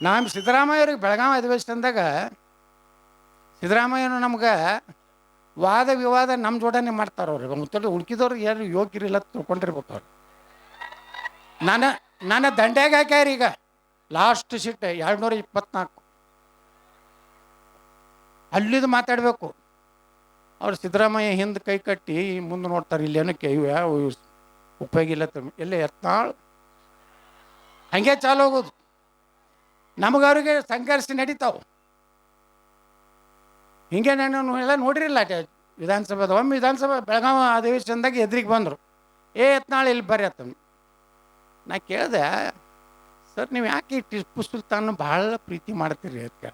ನಮ್ಮ ಸಿದ್ದರಾಮಯ್ಯವ್ರಿಗೆ ಬೆಳಗಾವಿ ಅಧಿವೇಶನದಾಗ ಸಿದ್ದರಾಮಯ್ಯನು ನಮ್ಗೆ ವಾದ ವಿವಾದ ನಮ್ಮ ಜೋಡನೆ ಮಾಡ್ತಾರೆ ಅವ್ರಿಗೆ ಮುತ್ತಲು ಉಳ್ಕಿದವ್ರು ಯಾರು ಯೋಗ್ಯರಿಲ್ಲ ತಿಳ್ಕೊಂಡಿರ್ಬೇಕು ಅವ್ರು. ನನ್ನ ದಂಡ್ಯಾಗ ಹಾಕ್ಯಾರ ಈಗ ಲಾಸ್ಟ್ ಸೀಟ್ 224 ಅಲ್ಲಿದು ಮಾತಾಡಬೇಕು. ಅವ್ರು ಸಿದ್ದರಾಮಯ್ಯ ಹಿಂದೆ ಕೈ ಕಟ್ಟಿ ಮುಂದೆ ನೋಡ್ತಾರೆ, ಇಲ್ಲೇನು ಯಾವ ಉಪಯೋಗ ಇಲ್ಲ ಎಲ್ಲೇ ಯತ್ನಾಳ್ ಹಂಗೆ ಚಾಲು ಹೋಗೋದು. ನಮಗವ್ರಿಗೆ ಸಂಘರ್ಷ ನಡೀತಾವೆ. ಹಿಂಗೆ ನಾನು ಎಲ್ಲ ನೋಡಿರಿಲ್ಲ ವಿಧಾನಸಭೆದ ಒಮ್ಮೆ ವಿಧಾನಸಭೆ ಬೆಳಗಾವಿ ಅಧಿವೇಶನದಾಗ ಎದುರಿಗೆ ಬಂದರು. ಯತ್ನಾಳ್ ಇಲ್ಲಿ ಬರ್ರಿ ಆತನು. ನಾ ಕೇಳಿದೆ, ಸರ್ ನೀವು ಯಾಕೆ ಟಿಪ್ಪು ಸುಲ್ತಾನ್ ಭಾಳ ಪ್ರೀತಿ ಮಾಡ್ತೀರಿ ಅಂತ.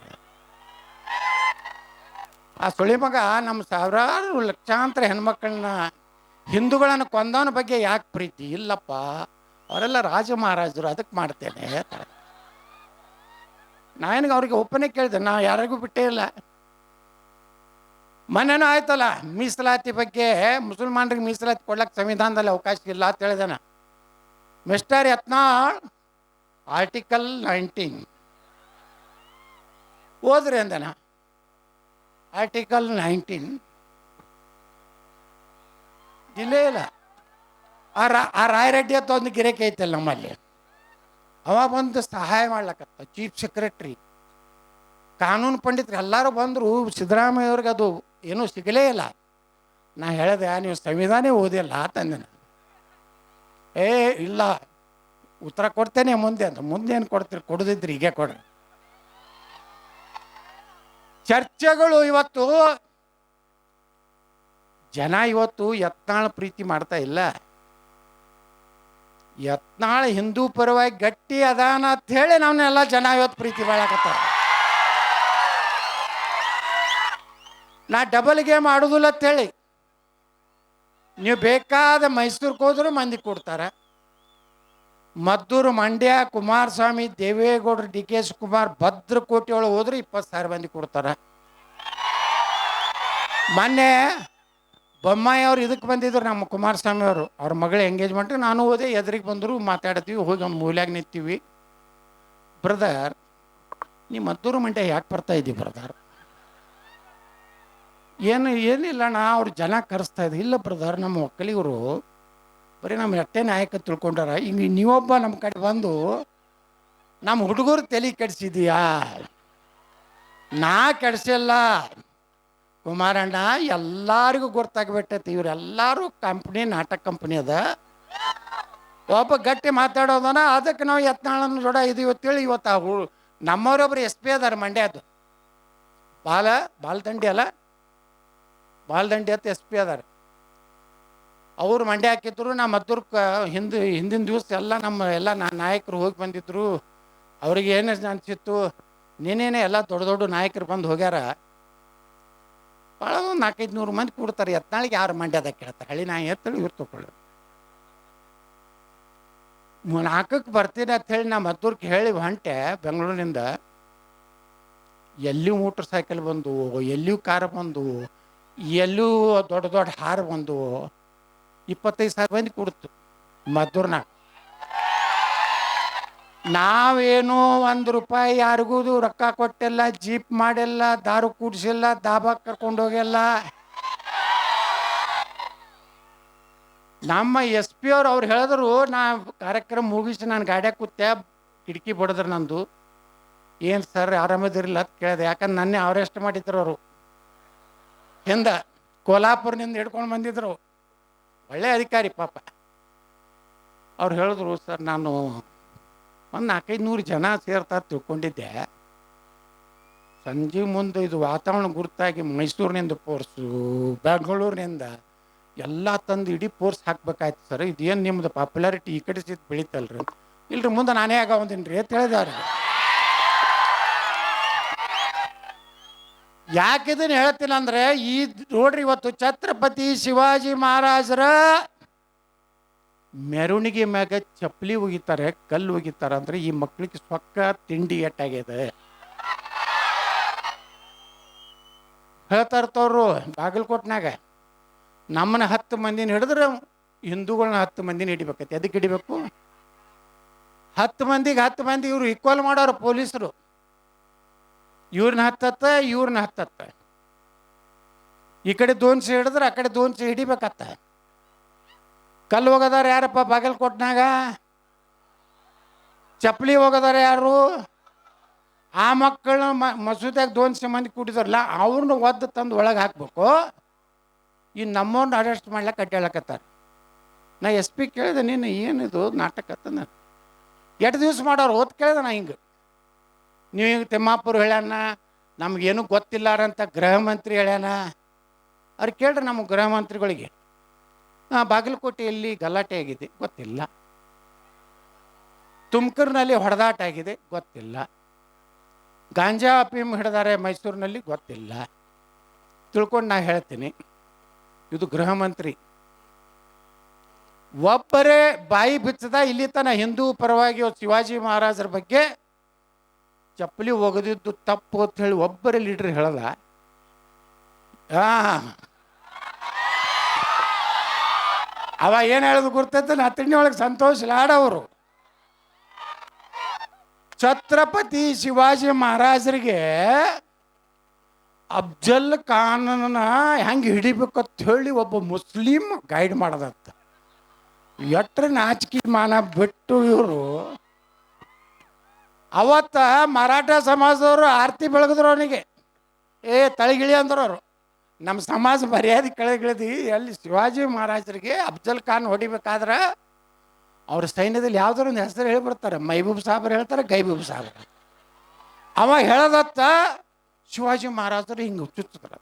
ಆ ಸುಳಿ ಮಗ ನಮ್ಮ ಸಾವಿರಾರು ಲಕ್ಷಾಂತರ ಹೆಣ್ಮಕ್ಳನ್ನ ಹಿಂದೂಗಳನ್ನು ಕೊಂದವನ ಬಗ್ಗೆ ಯಾಕೆ ಪ್ರೀತಿ ಇಲ್ಲಪ್ಪ, ಅವರೆಲ್ಲ ರಾಜ ಮಹಾರಾಜರು, ಅದಕ್ಕೆ ಮಾಡ್ತೇನೆ. ನಾನೇನಿಗೆ ಅವ್ರಿಗೆ ಒಪ್ಪನೆ ಕೇಳಿದೆ, ನಾ ಯಾರಿಗೂ ಬಿಟ್ಟೇ ಇಲ್ಲ. ಮೊನ್ನೆನೂ ಆಯ್ತಲ್ಲ ಮೀಸಲಾತಿ ಬಗ್ಗೆ, ಮುಸಲ್ಮಾನರಿಗೆ ಮೀಸಲಾತಿ ಕೊಡ್ಲಿಕ್ಕೆ ಸಂವಿಧಾನದಲ್ಲಿ ಅವಕಾಶ ಇಲ್ಲ ಅಂತ ಹೇಳಿದಾನ. ಮಿಸ್ಟರ್ ಯತ್ನಾಳ್ ಆರ್ಟಿಕಲ್ 19 ಓದ್ರಿ ಅಂದನ. ಆರ್ಟಿಕಲ್ 19 ಇಲ್ಲೇ ಇಲ್ಲ. ಆ ರಾಯರೆಡ್ಡಿ ಅಂತ ಒಂದು ಗಿರಾಕಿ ಐತಲ್ಲ ನಮ್ಮಲ್ಲಿ, ಅವ ಬಂದು ಸಹಾಯ ಮಾಡ್ಲಕತ್ತ. ಚೀಫ್ ಸೆಕ್ರೆಟ್ರಿ, ಕಾನೂನು ಪಂಡಿತರು ಎಲ್ಲರೂ ಬಂದರು. ಸಿದ್ದರಾಮಯ್ಯವ್ರಿಗೆ ಅದು ಏನೂ ಸಿಗಲೇ ಇಲ್ಲ. ನಾ ಹೇಳಿದೆ, ನೀವು ಸಂವಿಧಾನ ಓದಿಲ್ಲ ತಂದೆ. ಇಲ್ಲ ಉತ್ತರ ಕೊಡ್ತೇನೆ ಮುಂದೆ ಅಂತ. ಮುಂದೆ ಏನು ಕೊಡ್ತೀರಿ, ಕೊಡದಿದ್ರಿ ಹೀಗೆ ಕೊಡ್ರಿ. ಚರ್ಚೆಗಳು ಇವತ್ತು ಜನ ಯತ್ನಾಳ್ ಪ್ರೀತಿ ಮಾಡ್ತಾ ಇಲ್ಲ. ಯತ್ನಾಳ್ ಹಿಂದೂ ಪರವಾಗಿ ಗಟ್ಟಿ ಅದಾನ ಅಂತ ಹೇಳಿ ನಾವನ್ನೆಲ್ಲ ಜನ ಇವತ್ತು ಪ್ರೀತಿ ಮಾಡಕತ್ತಾರೆ. ನಾ ಡಬಲ್ ಗೇಮ್ ಆಡೋದಿಲ್ಲ ಅಂತೇಳಿ ನೀವು ಬೇಕಾದ ಮೈಸೂರಿಗೆ ಹೋದ್ರು ಮಂದಿ ಕೊಡ್ತಾರೆ. ಮದ್ದೂರು, ಮಂಡ್ಯ, ಕುಮಾರಸ್ವಾಮಿ, ದೇವೇಗೌಡರು, ಡಿ ಕೆ ಶಿವಕುಮಾರ್, ಭದ್ರಕೋಟೆ ಒಳಗೆ ಹೋದ್ರೆ 20,000 ಮಂದಿ ಕೊಡ್ತಾರೆ. ಮೊನ್ನೆ ಬೊಮ್ಮಾಯಿ ಅವ್ರು ಇದಕ್ಕೆ ಬಂದಿದ್ರು, ನಮ್ಮ ಕುಮಾರಸ್ವಾಮಿ ಅವರು, ಅವ್ರ ಮಗಳ ಎಂಗೇಜ್ಮೆಂಟ್. ನಾನು ಹೋದೆ, ಎದುರಿಗೆ ಬಂದರು, ಮಾತಾಡ್ತೀವಿ, ಹೋಗಿ ಒಂದು ಮೂಲ್ಯಾಗ ನಿಂತೀವಿ. ಬ್ರದರ್ ನೀ ಮದ್ದೂರು ಮಂಡ್ಯ ಯಾಕೆ ಬರ್ತಾ ಇದ್ದೀವಿ ಬ್ರದರ್? ಏನಿಲ್ಲ ನಾ ಅವ್ರು ಜನ ಕರೆಸ್ತಾ ಇದ್ದೆ. ಇಲ್ಲ ಬ್ರದರ್, ನಮ್ಮ ಒಕ್ಕಲಿಗರು ಬರೀ ನಮ್ಮ ಎಟ್ಟೆ ನಾಯಕ ತಿಳ್ಕೊಂಡಾರ. ಹಿಂಗೆ ನೀವೊಬ್ಬ ನಮ್ಮ ಕಡೆ ಬಂದು ನಮ್ಮ ಹುಡುಗರು ತಲೆ ಕೆಡಿಸಿದೀಯಾ? ನಾ ಕೆಡಿಸಿಲ್ಲ ಕುಮಾರಣ್ಣ, ಎಲ್ಲರಿಗೂ ಗೊತ್ತಾಗ್ಬಿಟ್ಟೈತಿ. ಇವರೆಲ್ಲರೂ ಕಂಪ್ನಿ, ನಾಟಕ ಕಂಪ್ನಿ ಅದ. ಒಬ್ಬ ಗಟ್ಟಿ ಮಾತಾಡೋದನ, ಅದಕ್ಕೆ ನಾವು ಯತ್ನಾಳನ ಜೋಡ ಇದೀವಿ ಅಂತೇಳಿ ಇವತ್ತು ನಮ್ಮವರೊಬ್ರು SP ಅದಾರ ಮಂಡ್ಯದ್ದು, ಬಾಲ್ದಂಡಿ ಅಲ್ಲ, ಬಾಲ್ದಂಡಿ ಅಂತ SP ಅದಾರ. ಅವರು ಮಂಡ್ಯ ಹಾಕಿದ್ರು. ನಾ ಮದ್ದೂರ್ಗೆ ಹಿಂದಿನ ದಿವಸ ಎಲ್ಲ ನಾಯಕರು ಹೋಗಿ ಬಂದಿದ್ರು. ಅವ್ರಿಗೆ ಏನು ಅನಿಸಿತ್ತು, ನೀನೇನೆ ಎಲ್ಲ ದೊಡ್ಡ ದೊಡ್ಡ ನಾಯಕರು ಬಂದು ಹೋಗ್ಯಾರ, ಭಾಳ 400-500 ಮಂದಿ ಕೊಡ್ತಾರೆ. ಯತ್ನಾಳಿಗೆ ಯಾರು ಮಂಡ್ಯದಾಗ ಕೇಳ್ತಾರೆ? ಹಳ್ಳಿ ನಾಯಿ ಎತ್ತಳಿ ಇವ್ರು ತಗೊಳ್ಳೋದು. 4ಕ್ಕೆ ಬರ್ತೀನಿ ಅಂತ ಹೇಳಿ ನಾ ಮದ್ದೂರ್ಗೆ ಹೇಳಿ ಹೊಂಟೆ ಬೆಂಗಳೂರಿನಿಂದ. ಎಲ್ಲಿಯೂ ಮೋಟ್ರ್ ಸೈಕಲ್ ಬಂದು, ಎಲ್ಲಿಯೂ ಕಾರ್ ಬಂದು, ಎಲ್ಲೂ ದೊಡ್ಡ ದೊಡ್ಡ ಹಾರು ಬಂದು 25,000 ಮಂದಿ ಕೊಡ್ತು ಮದ್ದೂರ್ನಾಗ. ನಾವೇನು ₹1 ಯಾರಿಗೂ ರೊಕ್ಕ ಕೊಟ್ಟಿಲ್ಲ, ಜೀಪ್ ಮಾಡಿಲ್ಲ, ದಾರು ಕೂಡಿಸಿಲ್ಲ, ದಾಬಾಕ್ ಕರ್ಕೊಂಡು ಹೋಗಿಲ್ಲ. ನಮ್ಮ SP ಅವ್ರು ಹೇಳಿದ್ರು, ನಾ ಕಾರ್ಯಕ್ರಮ ಮುಗಿಸಿ ನಾನು ಗಾಡಿಯಾಗ ಕೂತೆ, ಕಿಟಕಿ ಬಡಿದ್ರು ನಂದು. ಏನು ಸರ್ ಆರಾಮದಿರಲಿಲ್ಲ ಅಂತ ಕೇಳಿದೆ. ಯಾಕಂದ್ರೆ ನನ್ನೇ ಅರೆಸ್ಟ್ ಮಾಡಿದ್ರು ಅವರು. ಹಿಂದೆ ಕೋಲ್ಹಾಪುರ್ನಿಂದ ಹಿಡ್ಕೊಂಡು ಬಂದಿದ್ರು, ಒಳ್ಳೆ ಅಧಿಕಾರಿ ಪಾಪ. ಅವ್ರು ಹೇಳಿದ್ರು, ಸರ್ ನಾನು ಒಂದು 400-500 ಜನ ಸೇರ್ತಾ ತಿಳ್ಕೊಂಡಿದ್ದೆ. ಸಂಜೆ ಮುಂದೆ ಇದು ವಾತಾವರಣ ಗುರುತಾಗಿ ಮೈಸೂರಿನಿಂದ ಫೋರ್ಸು, ಬೆಂಗಳೂರಿನಿಂದ ಎಲ್ಲ ತಂದು ಇಡೀ ಫೋರ್ಸ್ ಹಾಕ್ಬೇಕಾಯ್ತು ಸರ್. ಇದೇನು ನಿಮ್ಮದು ಪಾಪ್ಯುಲಾರಿಟಿ ಈ ಕಡೆ ಸಿದ್ದು ಬೆಳೀತಲ್ರಿ? ಇಲ್ರಿ ಮುಂದೆ ನಾನೇ ಆಗೋದಿನಿ ರೀ ಅಂತ ಹೇಳಿದೆ ಅವ್ರಿಗೆ. ಯಾಕಿದನ್ನು ಹೇಳ್ತೀನಿ ಅಂದರೆ, ಈ ನೋಡ್ರಿ ಇವತ್ತು ಛತ್ರಪತಿ ಶಿವಾಜಿ ಮಹಾರಾಜರ ಮೆರವಣಿಗೆ ಮ್ಯಾಗ ಚಪ್ಪಲಿ ಒಗಿತಾರೆ, ಕಲ್ಲು ಒಗಿತಾರೆ ಅಂದರೆ ಈ ಮಕ್ಕಳಿಗೆ ಸೊಕ್ಕ ತಿಂಡಿ ಎಟ್ಟಾಗಿದೆ. ಹೇಳ್ತಾರ್ತವ್ರು ಬಾಗಲಕೋಟ್ನಾಗ, ನಮ್ಮನ್ನ 10 ಮಂದಿನ ಹಿಡಿದ್ರೆ ಹಿಂದೂಗಳನ್ನ 10 ಮಂದಿನ ಹಿಡಿಬೇಕೈತಿ. ಅದಕ್ಕೆ ಹಿಡಿಬೇಕು, 10 ಮಂದಿಗೆ 10 ಮಂದಿ ಇವ್ರು ಈಕ್ವಲ್ ಮಾಡೋರು ಪೊಲೀಸರು. ಇವ್ರನ್ನ ಹತ್ತತ್ತ ಇವ್ರನ್ನ ಹತ್ತತ್ತ, ಈ ಕಡೆ ದೋನ್ಸಿ ಹಿಡಿದ್ರೆ ಆ ಕಡೆ ದೋನ್ಸಿ ಹಿಡಿಬೇಕತ್ತ. ಕಲ್ಲು ಹೋಗೋದಾರ ಯಾರಪ್ಪ ಬಾಗಲಕೋಟ್ನಾಗ? ಚಪ್ಪಲಿ ಹೋಗೋದಾರ ಯಾರು? ಆ ಮಕ್ಕಳನ್ನ ಮಸೂದ್ಯಾಗ ದೋನ್ಸಿ ಮಂದಿ ಕೂಡಿದಾರಲ್ಲ ಅವ್ರನ್ನ ಒದ್ದು ತಂದು ಒಳಗೆ ಹಾಕ್ಬೇಕು. ಇನ್ನು ನಮ್ಮವ್ರನ್ನ ಅರೆಸ್ಟ್ ಮಾಡ್ಲಿಕ್ಕೆ ಅಡ್ಡಾಳಕತ್ತಾರೆ. ನಾ ಎಸ್ ಪಿ ಕೇಳಿದೆ, ನೀನು ಏನಿದು ನಾಟಕ ಅತ್ತನ, ಎಷ್ಟು ದಿವ್ಸ ಮಾಡೋರು ಓದ್ ಕೇಳಿದೆ ನಾ. ಹಿಂಗೆ ನೀವು ಹಿಂಗೆ ತಿಮ್ಮಾಪುರ ಹೇಳ್ಯಾನ, ನಮಗೇನು ಗೊತ್ತಿಲ್ಲಾರಂತ ಗೃಹ ಮಂತ್ರಿ ಹೇಳ್ಯಾನ. ಅವ್ರು ಕೇಳ್ರಿ ನಮ್ಮ ಗೃಹ ಮಂತ್ರಿಗಳಿಗೆ, ಬಾಗಲಕೋಟೆಯಲ್ಲಿ ಗಲಾಟೆ ಆಗಿದೆ ಗೊತ್ತಿಲ್ಲ, ತುಮಕೂರಿನಲ್ಲಿ ಹೊಡೆದಾಟ ಆಗಿದೆ ಗೊತ್ತಿಲ್ಲ, ಗಾಂಜಾ ಅಫೀಮ್ ಹಿಡಿದಾರೆ ಮೈಸೂರಿನಲ್ಲಿ ಗೊತ್ತಿಲ್ಲ. ತಿಳ್ಕೊಂಡು ನಾ ಹೇಳ್ತೀನಿ, ಇದು ಗೃಹ ಮಂತ್ರಿ ಒಬ್ಬರೇ ಬಾಯಿ ಬಿಚ್ಚದ ಇಲ್ಲಿ ತನ ಹಿಂದೂ ಪರವಾಗಿ ಶಿವಾಜಿ ಮಹಾರಾಜರ ಬಗ್ಗೆ ಚಪ್ಪಲಿ ಒಗೆದಿದ್ದು ತಪ್ಪು ಅಂತ ಹೇಳಿ ಒಬ್ಬರೇ ಲೀಡ್ರ್ ಹೇಳಲ್ಲ. ಅವ ಏನು ಹೇಳೋದು ಗುರ್ತೈತೆ, ನತ್ತಿಣ್ಣಿ ಒಳಗೆ ಸಂತೋಷ್ ಲಾಡ್ ಅವರು ಛತ್ರಪತಿ ಶಿವಾಜಿ ಮಹಾರಾಜರಿಗೆ ಅಫ್ಜಲ್ ಖಾನನ ಹೆಂಗೆ ಹಿಡಿಬೇಕಂತ ಹೇಳಿ ಒಬ್ಬ ಮುಸ್ಲಿಂ ಗೈಡ್ ಮಾಡೋದತ್ತ. ಎಟ್ರ ನಾಚಿಕೆ ಮಾನ ಬಿಟ್ಟು ಇವರು ಅವತ್ತ ಮರಾಠ ಸಮಾಜದವರು ಆರತಿ ಬೆಳಗಿದ್ರು ಅವನಿಗೆ, ತಳಗಿಳಿ ಅಂದ್ರು ಅವರು. ನಮ್ಮ ಸಮಾಜ ಮರ್ಯಾದೆ ಕೆಳಗಿಳಿದು ಎಲ್ಲಿ ಶಿವಾಜಿ ಮಹಾರಾಜರಿಗೆ ಅಫ್ಜಲ್ ಖಾನ್ ಹೊಡಿಬೇಕಾದ್ರೆ ಅವ್ರ ಸೈನ್ಯದಲ್ಲಿ ಯಾವ್ದಾರು ಒಂದು ಹೆಸರು ಹೇಳಿಬಿಡ್ತಾರೆ. ಮೈಬೂಬ್ ಸಾಬ್ರು ಹೇಳ್ತಾರೆ, ಗೈಬೂಬ್ ಸಾಬ್ರು. ಅವ ಹೇಳದತ್ತ ಶಿವಾಜಿ ಮಹಾರಾಜರು ಹಿಂಗೆ ಚುಚ್ಚುತ್ತಾರ.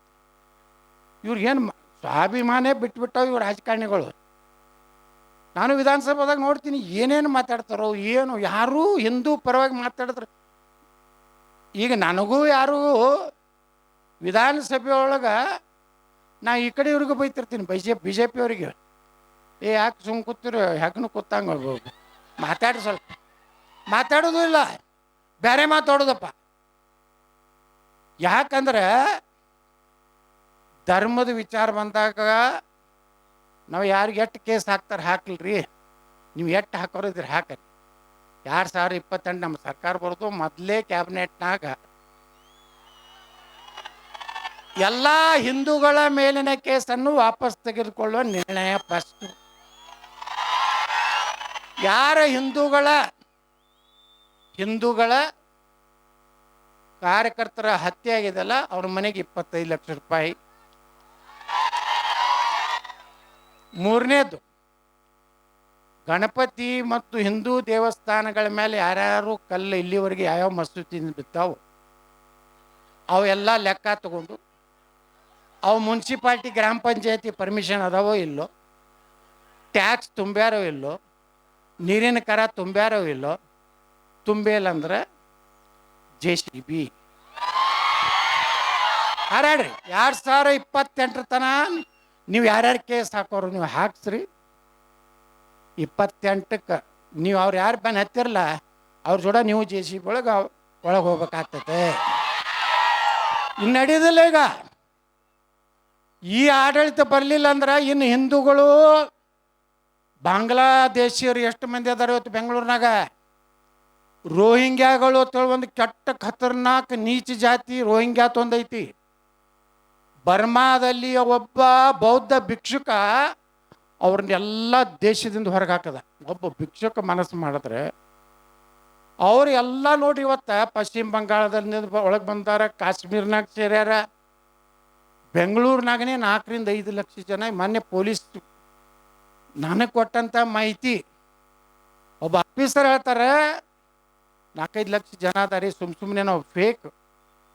ಇವ್ರಿಗೇನು ಸ್ವಾಭಿಮಾನೇ ಬಿಟ್ಬಿಟ್ಟವು ಇವ್ರು ರಾಜಕಾರಣಿಗಳು. ನಾನು ವಿಧಾನಸಭಾದಾಗ ನೋಡ್ತೀನಿ ಏನೇನು ಮಾತಾಡ್ತಾರೋ ಏನು, ಯಾರೂ ಹಿಂದೂ ಪರವಾಗಿ ಮಾತಾಡಿದ್ರು. ಈಗ ನನಗೂ ಯಾರೂ ವಿಧಾನಸಭೆ ಒಳಗೆ ನಾ ಈ ಕಡೆ ಇವ್ರಿಗೂ ಬೈತಿರ್ತೀನಿ, ಬಿ ಜೆ ಪಿ ಅವರಿಗೆ, ಯಾಕೆ ಸುಮ್ಮ ಕೂತಿರು, ಯಾಕೂ ಕೂತಂಗೆ ಮಾತಾಡಿ, ಸ್ವಲ್ಪ ಮಾತಾಡೋದು ಇಲ್ಲ, ಬೇರೆ ಮಾತಾಡೋದಪ್ಪ. ಯಾಕಂದ್ರೆ ಧರ್ಮದ ವಿಚಾರ ಬಂದಾಗ ನಾವು ಯಾರಿಗೆ ಎಷ್ಟು ಕೇಸ್ ಹಾಕ್ತಾರೆ ಹಾಕ್ಲಿರಿ, ನೀವು ಎಷ್ಟು ಹಾಕೋರಿದ್ರಿ ಹಾಕರಿ. 2028 ನಮ್ಮ ಸರ್ಕಾರ ಬರೋದು ಮೊದಲೇ ಕ್ಯಾಬಿನೆಟ್ನಾಗ ಎಲ್ಲ ಹಿಂದೂಗಳ ಮೇಲಿನ ಕೇಸನ್ನು ವಾಪಸ್ ತೆಗೆದುಕೊಳ್ಳುವ ನಿರ್ಣಯ ಫಸ್ಟ್. ಯಾರ ಹಿಂದೂಗಳ ಕಾರ್ಯಕರ್ತರ ಹತ್ಯೆ ಆಗಿದೆಲ್ಲ ಅವ್ರ ಮನೆಗೆ 25 ಲಕ್ಷ ರೂಪಾಯಿ. ಮೂರನೇದು, ಗಣಪತಿ ಮತ್ತು ಹಿಂದೂ ದೇವಸ್ಥಾನಗಳ ಮೇಲೆ ಯಾರ್ಯಾರು ಕಲ್ಲು ಇಲ್ಲಿವರೆಗೆ ಯಾವ್ಯಾವ ಮಸೂತಿಯಿಂದ ಬಿದ್ದಾವು ಅವೆಲ್ಲ ಲೆಕ್ಕ ತಗೊಂಡು ಅವು ಮುನ್ಸಿಪಾಲ್ಟಿ ಗ್ರಾಮ ಪಂಚಾಯತಿ ಪರ್ಮಿಷನ್ ಅದಾವೋ ಇಲ್ಲೋ, ಟ್ಯಾಕ್ಸ್ ತುಂಬ್ಯಾರೋ ಇಲ್ಲೋ, ನೀರಿನ ಕರ ತುಂಬ್ಯಾರೋ ಇಲ್ಲೋ, ತುಂಬೇಲ್ಲ ಅಂದ್ರೆ JCB ಹಾರಾಡ್ರಿ. 2028 ತನ ನೀವು ಯಾರ್ಯಾರು ಕೇಸ್ ಹಾಕೋರು ನೀವು ಹಾಕ್ಸ್ರಿ. 28ಕ್ಕೆ ನೀವು ಅವ್ರು ಯಾರು ಬೆನ್ನ ಹತ್ತಿರಲ್ಲ ಅವ್ರ ಜೋಡ ನೀವು JCB ಒಳಗೆ ಹೋಗ್ಬೇಕಾಗ್ತದೆ. ಇನ್ನು ನಡೆಯೋದಿಲ್ಲ. ಈಗ ಈ ಆಡಳಿತ ಬರಲಿಲ್ಲ ಅಂದ್ರೆ ಇನ್ನು ಹಿಂದೂಗಳು ಬಾಂಗ್ಲಾದೇಶಿಯರು ಎಷ್ಟು ಮಂದಿ ಅದಾರ ಇವತ್ತು ಬೆಂಗಳೂರಿನಾಗ. ರೋಹಿಂಗ್ಯಾಗಳು ಅಂತೇಳಿ ಒಂದು ಕೆಟ್ಟ ಖತರ್ನಾಕ್ ನೀಚ ಜಾತಿ ರೋಹಿಂಗ್ಯಾತ್ ಒಂದೈತಿ. ಬರ್ಮಾದಲ್ಲಿ ಒಬ್ಬ ಬೌದ್ಧ ಭಿಕ್ಷುಕ ಅವ್ರನ್ನೆಲ್ಲ ದೇಶದಿಂದ ಹೊರಗೆ ಹಾಕದ. ಒಬ್ಬ ಭಿಕ್ಷುಕ ಮನಸ್ಸು ಮಾಡಿದ್ರೆ ಅವ್ರು ಎಲ್ಲ ನೋಡಿ ಇವತ್ತು ಪಶ್ಚಿಮ ಬಂಗಾಳದಲ್ಲಿ ಒಳಗೆ ಬಂದಾರ, ಕಾಶ್ಮೀರ್ನಾಗ ಸೇರ್ಯಾರ, ಬೆಂಗಳೂರಿನಾಗನೇ 4 ರಿಂದ 5 ಲಕ್ಷ ಜನ. ಮೊನ್ನೆ ಪೊಲೀಸ್ ನನಗೆ ಕೊಟ್ಟಂಥ ಮಾಹಿತಿ, ಒಬ್ಬ ಆಫೀಸರ್ ಹೇಳ್ತಾರೆ 4-5 ಲಕ್ಷ ಜನ ಅದಾರಿ, ಸುಮ್ಮನೆ ನಾವು ಫೇಕ್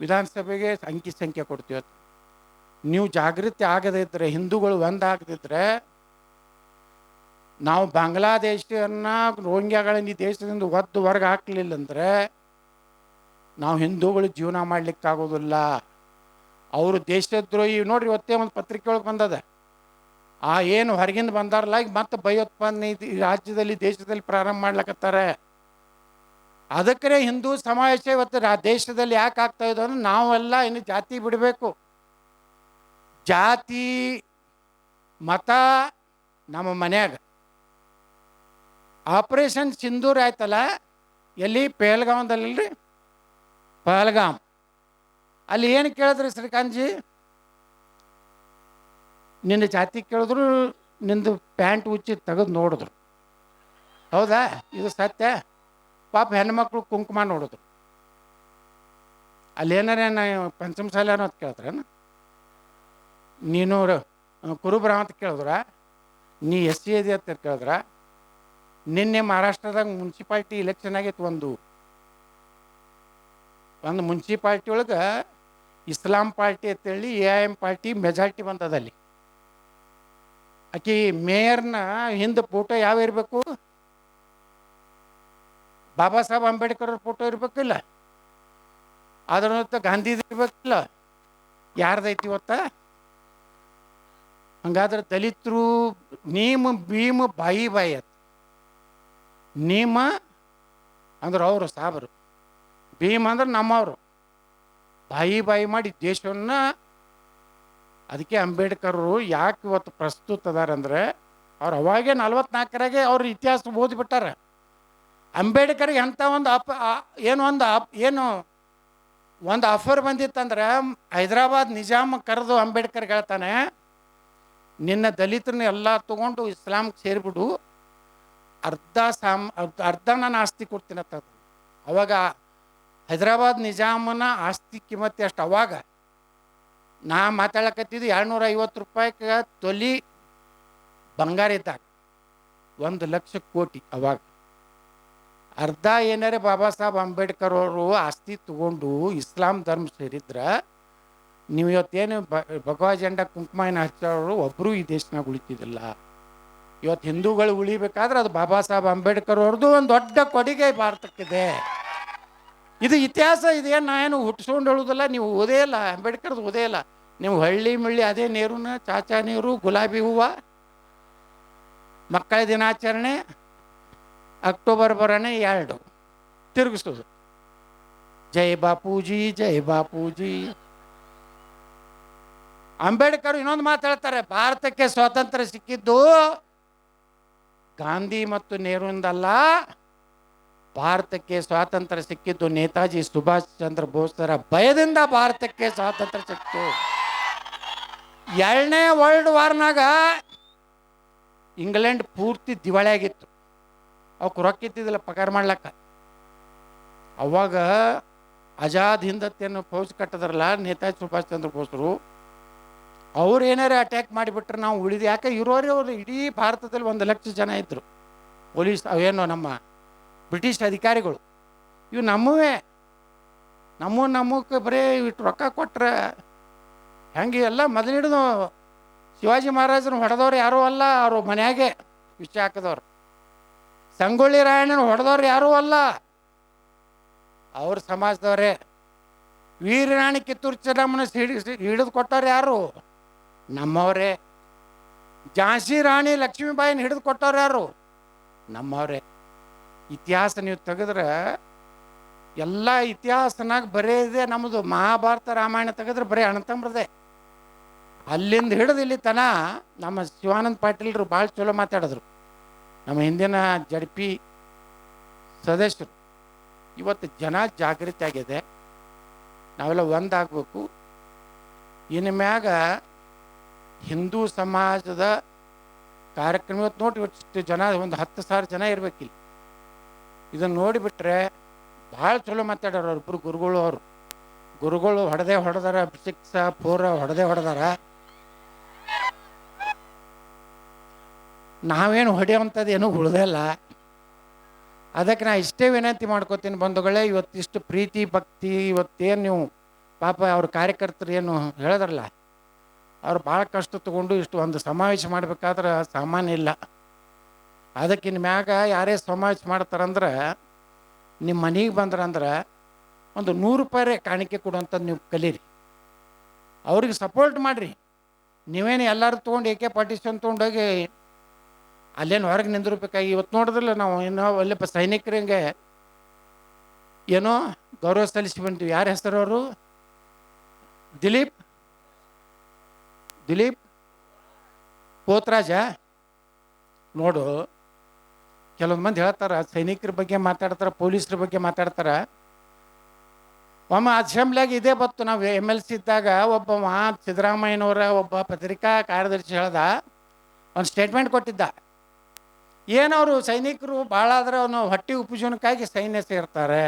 ವಿಧಾನಸಭೆಗೆ ಅಂಕಿ ಸಂಖ್ಯೆ ಕೊಡ್ತೀವಿ. ನೀವು ಜಾಗೃತಿ ಆಗದಿದ್ದರೆ, ಹಿಂದೂಗಳು ಒಂದಾಗದಿದ್ದರೆ, ನಾವು ಬಾಂಗ್ಲಾದೇಶನ ರೋಹಿಂಗ್ಯಾಗಳನ್ನ ಈ ದೇಶದಿಂದ ಒದ್ದು ಹೊರಗೆ ಹಾಕಲಿಲ್ಲ ಅಂದರೆ ನಾವು ಹಿಂದೂಗಳು ಜೀವನ ಮಾಡಲಿಕ್ಕಾಗೋದಿಲ್ಲ. ಅವರು ದೇಶದ್ರೋಹಿ ನೋಡ್ರಿ. ಇವತ್ತೇ ಒಂದು ಪತ್ರಿಕೆ ಒಳಗೆ ಬಂದದ, ಏನು ಹೊರಗಿಂದ ಬಂದಾರಲ್ಲ ಈಗ ಮತ್ತೆ ಭಯೋತ್ಪಾದನೆ ರಾಜ್ಯದಲ್ಲಿ ದೇಶದಲ್ಲಿ ಪ್ರಾರಂಭ ಮಾಡ್ಲಕತ್ತಾರೆ. ಅದಕ್ಕೆ ಹಿಂದೂ ಸಮಾವೇಶ ಇವತ್ತು ದೇಶದಲ್ಲಿ ಯಾಕೆ ಆಗ್ತಾ ಇದೆ ಅಂದ್ರೆ ನಾವೆಲ್ಲ ಇನ್ನು ಜಾತಿ ಬಿಡಬೇಕು. ಜಾತಿ ಮತ ನಮ್ಮ ಮನ್ಯಾಗ ಆಪರೇಷನ್ ಸಿಂಧೂರ್ ಆಯ್ತಲ್ಲ, ಎಲ್ಲಿ ಪೇಲ್ಗಾಂವದಲ್ಲಿಲ್ರಿ, ಪಹಲ್ಗಾಮ್. ಅಲ್ಲಿ ಏನು ಕೇಳಿದ್ರಿ ಶ್ರೀಕಾಂತ್ಜಿ? ನಿನ್ನ ಜಾತಿ ಕೇಳಿದ್ರು, ನಿಂದು ಪ್ಯಾಂಟ್ ಉಚ್ಚಿ ತೆಗೆದು ನೋಡಿದ್ರು. ಹೌದಾ? ಇದು ಸತ್ಯ. ಪಾಪ ಹೆಣ್ಮಕ್ಳು ಕುಂಕುಮ ನೋಡಿದ್ರು. ಅಲ್ಲಿ ಏನಾರ ಪಂಚಮ ಶಾಲೆ ಅನ್ನೋದು ಕೇಳಿದ್ರೇನು? ನೀನು ಕುರುಬ್ರ ಅಂತ ಕೇಳಿದ್ರ? ನೀ ಎಸ್ ಸಿ ಎದಿ ಅಂತ ಕೇಳಿದ್ರ? ನಿನ್ನೆ ಮಹಾರಾಷ್ಟ್ರದಾಗ ಮುನ್ಸಿಪಾಲ್ಟಿ ಎಲೆಕ್ಷನ್ ಆಗೈತೆ. ಒಂದು ಮುನ್ಸಿಪಾಲ್ಟಿ ಒಳಗೆ ಇಸ್ಲಾಂ ಪಾರ್ಟಿ ಅಂತೇಳಿ AIM ಪಾರ್ಟಿ ಮೆಜಾರಿಟಿ ಬಂದದಲ್ಲಿ. ಆಕಿ ಮೇಯರ್ನ ಹಿಂದೆ ಫೋಟೋ ಯಾವ ಇರಬೇಕು? ಬಾಬಾ ಸಾಹೇಬ್ ಅಂಬೇಡ್ಕರ್ ಅವ್ರ ಫೋಟೋ ಇರ್ಬೇಕಿಲ್ಲ? ಅದರ ಗಾಂಧೀಜಿ ಇರ್ಬೇಕಿಲ್ಲ? ಯಾರ್ದೈತಿ ಇವತ್ತ? ಹಂಗಾದ್ರೆ ದಲಿತರು ನೀಮ್ ಭೀಮ್ ಬಾಯಿ ಬಾಯಿ ಅತ್. ನೀಮ ಅಂದ್ರೆ ಅವರು ಸಾಬರು, ಭೀಮ್ ಅಂದ್ರೆ ನಮ್ಮವರು. ಬಾಯಿ ಬಾಯಿ ಮಾಡಿ ದೇಶವನ್ನು. ಅದಕ್ಕೆ ಅಂಬೇಡ್ಕರ್ರು ಯಾಕೆ ಇವತ್ತು ಪ್ರಸ್ತುತ ಅದಾರಂದ್ರೆ, ಅವ್ರು ಅವಾಗೇ 44ರಾಗೆ ಅವ್ರ ಇತಿಹಾಸ ಓದಿಬಿಟ್ಟಾರ. ಅಂಬೇಡ್ಕರ್ಗೆ ಎಂಥ ಒಂದು ಒಂದು ಆಫರ್ ಬಂದಿತ್ತಂದ್ರೆ, ಹೈದರಾಬಾದ್ ನಿಜಾಮ್ ಕರೆದು ಅಂಬೇಡ್ಕರ್ಗೆ ಹೇಳ್ತಾನೆ, ನಿನ್ನ ದಲಿತರನ್ನ ಎಲ್ಲ ತೊಗೊಂಡು ಇಸ್ಲಾಂಗೆ ಸೇರಿಬಿಡು, ಅರ್ಧ ನಾನು ಆಸ್ತಿ ಕೊಡ್ತೀನಿ ಅಂತ. ಅವಾಗ ಹೈದರಾಬಾದ್ ನಿಜಾಮನ ಆಸ್ತಿ ಕಿಮ್ಮತ್ತು ಎಷ್ಟು? ಅವಾಗ ನಾ ಮಾತಾಡಕತ್ತಿದ್ದು 250 ರೂಪಾಯಿಗೆ ತೊಲಿ ಬಂಗಾರ ಇದ್ದಾಗ 1,00,000 ಕೋಟಿ. ಅವಾಗ ಅರ್ಧ ಏನಾರೆ ಬಾಬಾ ಸಾಹೇಬ್ ಅಂಬೇಡ್ಕರ್ ಅವರು ಆಸ್ತಿ ತಗೊಂಡು ಇಸ್ಲಾಂ ಧರ್ಮ ಸೇರಿದ್ರೆ, ನೀವು ಇವತ್ತೇನು ಭಗವಾ ಜೆಂಡ ಕುಂಕುಮನ ಹಚ್ಚೋರು ಒಬ್ಬರು ಈ ದೇಶನಾಗ ಉಳಿತಿದ್ದಿಲ್ಲ. ಇವತ್ತು ಹಿಂದೂಗಳು ಉಳಿಬೇಕಾದ್ರೆ ಅದು ಬಾಬಾ ಸಾಹೇಬ್ ಅಂಬೇಡ್ಕರ್ ಅವ್ರದ್ದು ಒಂದು ದೊಡ್ಡ ಕೊಡುಗೆ ಭಾರತಕ್ಕಿದೆ. ಇದು ಇತಿಹಾಸ. ಇದೇನು ನಾ ಏನು ಹುಟ್ಟಿಸ್ಕೊಂಡು ಹೇಳೋದಿಲ್ಲ. ನೀವು ಓದೇ ಇಲ್ಲ, ಅಂಬೇಡ್ಕರ್ದು ಓದೇ ಇಲ್ಲ. ನೀವು ಹಳ್ಳಿ ಮಳ್ಳಿ ಅದೇ ನೀರುನ ಚಾಚಾ ನೀರು, ಗುಲಾಬಿ ಹೂವು, ಮಕ್ಕಳ ದಿನಾಚರಣೆ, ಅಕ್ಟೋಬರ್ ಬರೋಣ 2 ತಿರುಗಿಸೋದು, ಜೈ ಬಾಪೂಜಿ ಜೈ ಬಾಪೂಜಿ. ಅಂಬೇಡ್ಕರ್ ಇನ್ನೊಂದು ಮಾತು ಹೇಳ್ತಾರೆ, ಭಾರತಕ್ಕೆ ಸ್ವಾತಂತ್ರ್ಯ ಸಿಕ್ಕಿದ್ದು ಗಾಂಧಿ ಮತ್ತು ನೆಹರೂಂದಲ್ಲ, ಭಾರತಕ್ಕೆ ಸ್ವಾತಂತ್ರ್ಯ ಸಿಕ್ಕಿದ್ದು ನೇತಾಜಿ ಸುಭಾಷ್ ಚಂದ್ರ ಬೋಸ್ರ ಭಯದಿಂದ ಭಾರತಕ್ಕೆ ಸ್ವಾತಂತ್ರ್ಯ ಸಿಕ್ತು. 2ನೇ ವರ್ಲ್ಡ್ ವಾರ್ನಾಗ ಇಂಗ್ಲೆಂಡ್ ಪೂರ್ತಿ ದಿವಾಳಿ ಆಗಿತ್ತು. ಅವಕ್ಕೆ ರೊಕ್ಕ ಇತ್ತಿದ್ದಿಲ್ಲ ಪಗಾರ ಮಾಡ್ಲಕ್ಕ. ಅವಾಗ ಆಜಾದ್ ಹಿಂದತ್ತೇನು ಫೌಜ್ ಕಟ್ಟದ್ರಲ್ಲ ನೇತಾಜಿ ಸುಭಾಷ್ ಚಂದ್ರ ಬೋಸ್ರು, ಅವ್ರು ಏನಾರು ಅಟ್ಯಾಕ್ ಮಾಡಿಬಿಟ್ರೆ ನಾವು ಉಳಿದು. ಯಾಕೆ ಇರೋರೇ ಅವರು ಇಡೀ ಭಾರತದಲ್ಲಿ 1,00,000 ಜನ ಇದ್ದರು. ಪೊಲೀಸ್ ಅವೇನೋ ನಮ್ಮ ಬ್ರಿಟಿಷ್ ಅಧಿಕಾರಿಗಳು, ಇವು ನಮ್ಮವೇ. ನಮಗೆ ಬರೀ ಇಟ್ಟು ರೊಕ್ಕ ಕೊಟ್ರೆ ಹೆಂಗೆ? ಎಲ್ಲ ಮೊದಲಿಡಿದು ಶಿವಾಜಿ ಮಹಾರಾಜನ ಹೊಡೆದವ್ರು ಯಾರೂ ಅಲ್ಲ, ಅವರು ಮನೆಯಾಗೆ ವಿಷ ಹಾಕಿದವ್ರು. ಸಂಗೊಳ್ಳಿ ರಾಯಣ್ಣನ ಹೊಡೆದವ್ರು ಯಾರೂ ಅಲ್ಲ, ಅವ್ರ ಸಮಾಜದವರೇ. ವೀರರಾಣಿ ಕಿತ್ತೂರು ಚೆನ್ನಮ್ಮನ ಹಿಡಿದು ಕೊಟ್ಟವ್ರು ಯಾರು? ನಮ್ಮವರೇ. ಝಾನ್ಸಿ ರಾಣಿ ಲಕ್ಷ್ಮೀಬಾಯಿನ ಹಿಡಿದು ಕೊಟ್ಟವ್ರು ಯಾರು? ನಮ್ಮವರೇ. ಇತಿಹಾಸ ನೀವು ತೆಗೆದ್ರೆ ಎಲ್ಲ ಇತಿಹಾಸನಾಗ ಬರೇ ಇದೆ ನಮ್ಮದು. ಮಹಾಭಾರತ ರಾಮಾಯಣ ತೆಗೆದ್ರೆ ಬರೀ ಅಣ್ಣತಂಬ್ರದೆ. ಅಲ್ಲಿಂದ ಹಿಡಿದು ಇಲ್ಲಿ ತನ ನಮ್ಮ ಶಿವಾನಂದ ಪಾಟೀಲ್ರು ಭಾಳ ಚಲೋ ಮಾತಾಡಿದ್ರು, ನಮ್ಮ ಹಿಂದಿನ JDP ಸದಸ್ಯರು. ಇವತ್ತು ಜನ ಜಾಗೃತಿ ಆಗಿದೆ, ನಾವೆಲ್ಲ ಒಂದಾಗಬೇಕು. ಇನ್ನು ಮ್ಯಾಗ ಹಿಂದೂ ಸಮಾಜದ ಕಾರ್ಯಕ್ರಮ ಇವತ್ತು ನೋಡಿ, ಇವತ್ತು ಜನ ಒಂದು 10,000 ಜನ ಇರಬೇಕಿಲ್ಲ. ಇದನ್ನು ನೋಡಿಬಿಟ್ರೆ ಭಾಳ ಚಲೋ ಮಾತಾಡೋರು ಅವ್ರಿಬ್ಬರು ಗುರುಗಳು. ಗುರುಗಳು ಹೊಡೆದಾರ, 6 4 ಹೊಡೆದಾರ. ನಾವೇನು ಹೊಡೆಯುವಂಥದ್ದು ಏನೂ ಉಳ್ದಲ್ಲ. ಅದಕ್ಕೆ ನಾ ಇಷ್ಟೇ ವಿನಂತಿ ಮಾಡ್ಕೋತೀನಿ ಬಂಧುಗಳೇ, ಇವತ್ತಿಷ್ಟು ಪ್ರೀತಿ ಭಕ್ತಿ ಇವತ್ತೇನು ನೀವು ಪಾಪ ಅವ್ರ ಕಾರ್ಯಕರ್ತರು ಏನು ಹೇಳಿದ್ರಲ್ಲ, ಅವ್ರು ಭಾಳ ಕಷ್ಟ ತಗೊಂಡು ಇಷ್ಟು ಒಂದು ಸಮಾವೇಶ ಮಾಡಬೇಕಾದ್ರೆ ಸಾಮಾನ್ಯ ಇಲ್ಲ. ಅದಕ್ಕಿನ್ನ ಮ್ಯಾಗ ಯಾರೇ ಸಮಾವೇಶ ಮಾಡ್ತಾರಂದ್ರೆ, ನಿಮ್ಮ ಮನೆಗೆ ಬಂದ್ರಂದ್ರೆ ಒಂದು 100 ರೂಪಾಯಿ ಕಾಣಿಕೆ ಕೊಡುವಂಥದ್ದು ನೀವು ಕಲೀರಿ, ಅವ್ರಿಗೆ ಸಪೋರ್ಟ್ ಮಾಡಿರಿ. ನೀವೇನು ಎಲ್ಲರೂ ತೊಗೊಂಡು AK-47 ತೊಗೊಂಡೋಗಿ ಅಲ್ಲೇನು ಹೊರಗೆ ನಿಂದಿರ್ಬೇಕಾಗಿ. ಇವತ್ತು ನೋಡಿದ್ರಲ್ಲ ನಾವು ಏನೋ ಅಲ್ಲಪ್ಪ ಸೈನಿಕರಿಗೆ ಏನೋ ಗೌರವ ಸಲ್ಲಿಸಿ ಬಂತೀವಿ. ಯಾರ ಹೆಸರು ಅವರು? ದಿಲೀಪ್ ಪೋತ್ರಾಜ. ನೋಡು, ಕೆಲವೊಂದು ಮಂದಿ ಹೇಳ್ತಾರೆ ಸೈನಿಕರ ಬಗ್ಗೆ ಮಾತಾಡ್ತಾರೆ, ಪೊಲೀಸರ ಬಗ್ಗೆ ಮಾತಾಡ್ತಾರೆ. ಒಮ್ಮೆ ಅಸೆಂಬ್ಲಿಯಾಗ ಇದೇ ಬತ್ತು, ನಾವು MLC ಇದ್ದಾಗ ಒಬ್ಬ ಸಿದ್ದರಾಮಯ್ಯನವರ ಒಬ್ಬ ಪತ್ರಿಕಾ ಕಾರ್ಯದರ್ಶಿ ಹೇಳ್ದ, ಒಂದು ಸ್ಟೇಟ್ಮೆಂಟ್ ಕೊಟ್ಟಿದ್ದ. ಏನವರು ಸೈನಿಕರು ಭಾಳ ಆದ್ರೆ ಅವನು ಹೊಟ್ಟೆ ಉಪಜೀವನಕ್ಕಾಗಿ ಸೈನ್ಯ ಸೇರ್ತಾರೆ.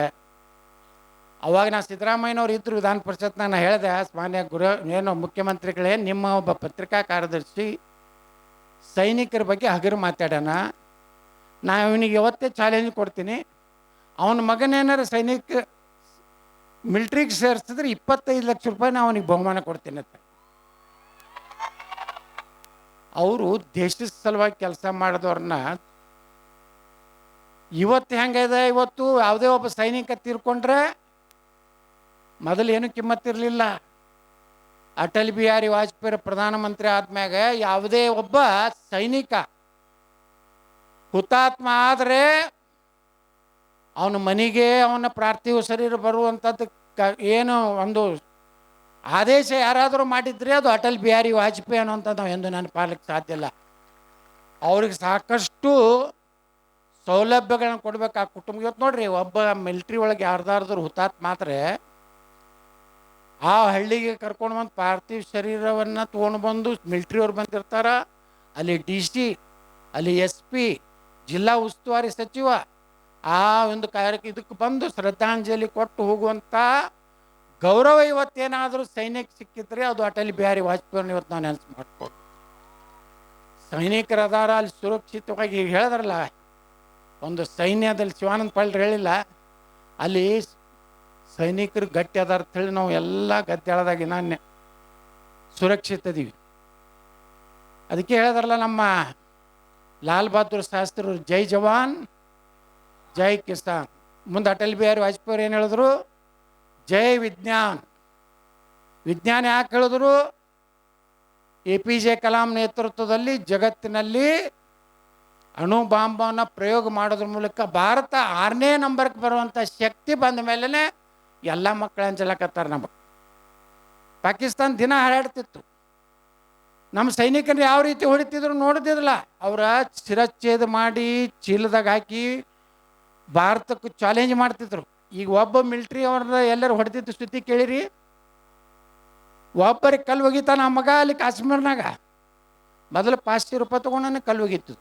ಅವಾಗ ನಾನು ಸಿದ್ದರಾಮಯ್ಯನವ್ರು ಇದ್ದರು ವಿಧಾನ ಪರಿಷತ್ನಾಗ, ನಾನು ಹೇಳಿದೆ, ಮಾನ್ಯ ಏನು ಮುಖ್ಯಮಂತ್ರಿಗಳೇ, ನಿಮ್ಮ ಒಬ್ಬ ಪತ್ರಿಕಾ ಕಾರ್ಯದರ್ಶಿ ಸೈನಿಕರ ಬಗ್ಗೆ ಹಗರು ಮಾತಾಡ್ಯಾನ. ನಾನು ಇವನಿಗೆ ಯಾವತ್ತೇ ಚಾಲೆಂಜ್ ಕೊಡ್ತೀನಿ, ಅವನ ಮಗನೇನಾರು ಮಿಲ್ಟ್ರಿಗೆ ಸೇರಿಸಿದ್ರೆ 25 ಲಕ್ಷ ರೂಪಾಯಿ ನಾನು ಅವನಿಗೆ ಬಹುಮಾನ ಕೊಡ್ತೀನಿ ಅಂತ. ಅವರು ದೇಶದ ಸಲುವಾಗಿ ಕೆಲಸ ಮಾಡಿದವ್ರನ್ನ ಇವತ್ತು ಹೆಂಗಿದೆ, ಇವತ್ತು ಯಾವುದೇ ಒಬ್ಬ ಸೈನಿಕ ತೀರ್ಕೊಂಡ್ರೆ ಮೊದಲು ಏನು ಕಿಮ್ಮತ್ತಿರಲಿಲ್ಲ. ಅಟಲ್ ಬಿಹಾರಿ ವಾಜಪೇಯಿ ಪ್ರಧಾನಮಂತ್ರಿ ಆದ್ಮ್ಯಾಗ ಯಾವುದೇ ಒಬ್ಬ ಸೈನಿಕ ಹುತಾತ್ಮ ಆದರೆ ಅವನ ಮನೆಗೆ ಅವನ ಪಾರ್ಥಿವ ಶರೀರ ಬರುವಂಥದ್ದು ಏನು ಒಂದು ಆದೇಶ ಯಾರಾದರೂ ಮಾಡಿದ್ರೆ ಅದು ಅಟಲ್ ಬಿಹಾರಿ ವಾಜಪೇಯಿ ಅನ್ನೋಂಥದ್ದು ನಾವು ಎಂದು ನೆನಪಾಗಲಿಕ್ಕೆ ಸಾಧ್ಯ ಇಲ್ಲ. ಅವ್ರಿಗೆ ಸಾಕಷ್ಟು ಸೌಲಭ್ಯಗಳನ್ನ ಕೊಡ್ಬೇಕು ಆ ಕುಟುಂಬ. ಇವತ್ತು ನೋಡ್ರಿ, ಒಬ್ಬ ಮಿಲ್ಟ್ರಿ ಒಳಗೆ ಯಾರ್ದಾರ್ದ್ರು ಹುತಾತ್ಮ ಮಾತ್ರ ಆ ಹಳ್ಳಿಗೆ ಕರ್ಕೊಂಡು ಬಂದು ಪಾರ್ಥಿವ ಶರೀರವನ್ನು ತೊಗೊಂಡು ಬಂದು ಮಿಲ್ಟ್ರಿಯವ್ರು ಬಂದಿರ್ತಾರ, ಅಲ್ಲಿ DC, ಅಲ್ಲಿ SP, ಜಿಲ್ಲಾ ಉಸ್ತುವಾರಿ ಸಚಿವ ಆ ಒಂದು ಇದಕ್ಕೆ ಬಂದು ಶ್ರದ್ಧಾಂಜಲಿ ಕೊಟ್ಟು ಹೋಗುವಂಥ ಗೌರವ ಇವತ್ತೇನಾದರೂ ಸೈನ್ಯಕ್ಕೆ ಸಿಕ್ಕಿದ್ರೆ ಅದು ಅಟಲ್ ಬಿಹಾರಿ ವಾಜಪೇಯಿ ಇವತ್ತು ನಾವು ನೆನಪು ಮಾಡ್ಕೊಂಡು. ಸೈನಿಕರ ಅದಾರ ಅಲ್ಲಿ ಸುರಕ್ಷಿತವಾಗಿ. ಈಗ ಹೇಳಿದ್ರಲ್ಲ, ಒಂದು ಸೈನ್ಯದಲ್ಲಿ ಶಿವಾನಂದ ಪಾಳ್ಯರು ಹೇಳಿಲ್ಲ, ಅಲ್ಲಿ ಸೈನಿಕರು ಗಟ್ಟಿ ಅದಾರ ಅಂತೇಳಿ ನಾವು ಎಲ್ಲ ಗದ್ದೆಳದಾಗಿ ನಾನು ಸುರಕ್ಷಿತ ಇದೀವಿ. ಅದಕ್ಕೆ ಹೇಳಿದ್ರಲ್ಲ ನಮ್ಮ ಲಾಲ್ ಬಹದ್ದೂರ್ ಶಾಸ್ತ್ರಿ, ಜೈ ಜವಾನ್ ಜೈ ಕಿಸಾನ್. ಮುಂದೆ ಅಟಲ್ ಬಿಹಾರಿ ವಾಜಪೇಯಿ ಏನು ಹೇಳಿದ್ರು, ಜೈ ವಿಜ್ಞಾನ್. ವಿಜ್ಞಾನ ಯಾಕೆ ಹೇಳಿದ್ರು, APJ ಕಲಾಂ ನೇತೃತ್ವದಲ್ಲಿ ಜಗತ್ತಿನಲ್ಲಿ ಅಣು ಬಾಂಬನ್ನು ಪ್ರಯೋಗ ಮಾಡೋದ್ರ ಮೂಲಕ ಭಾರತ 6ನೇ ನಂಬರ್ಗೆ ಬರುವಂಥ ಶಕ್ತಿ ಬಂದ ಮೇಲೇ ಎಲ್ಲ ಮಕ್ಕಳು ಅಂಜಲಕತ್ತಾರೆ. ನಮಗೆ ಪಾಕಿಸ್ತಾನ ದಿನ ಹಾರಾಡ್ತಿತ್ತು. ನಮ್ಮ ಸೈನಿಕರು ಯಾವ ರೀತಿ ಹೊಡಿತಿದ್ರು ನೋಡ್ತಿದ್ರಲ್ಲ, ಅವರ ಶಿರಚ್ಛೇದ ಮಾಡಿ ಚೀಲದಾಗ ಹಾಕಿ ಭಾರತಕ್ಕೆ ಚಾಲೆಂಜ್ ಮಾಡ್ತಿದ್ರು. ಈಗ ಒಬ್ಬ ಮಿಲ್ಟ್ರಿ ಅವ್ರನ್ನ ಎಲ್ಲರೂ ಹೊಡೆದಿದ್ದು ಸ್ಥಿತಿ ಕೇಳಿರಿ. ಒಬ್ಬರಿಗೆ ಕಲ್ಲು ಒಗಿತಾನ ಆ ಮಗ ಅಲ್ಲಿ ಕಾಶ್ಮೀರ್ನಾಗ. ಮೊದಲು 500 ರೂಪಾಯಿ ತೊಗೊಂಡೇ ಕಲ್ಲು ಒಗಿತ್ತು.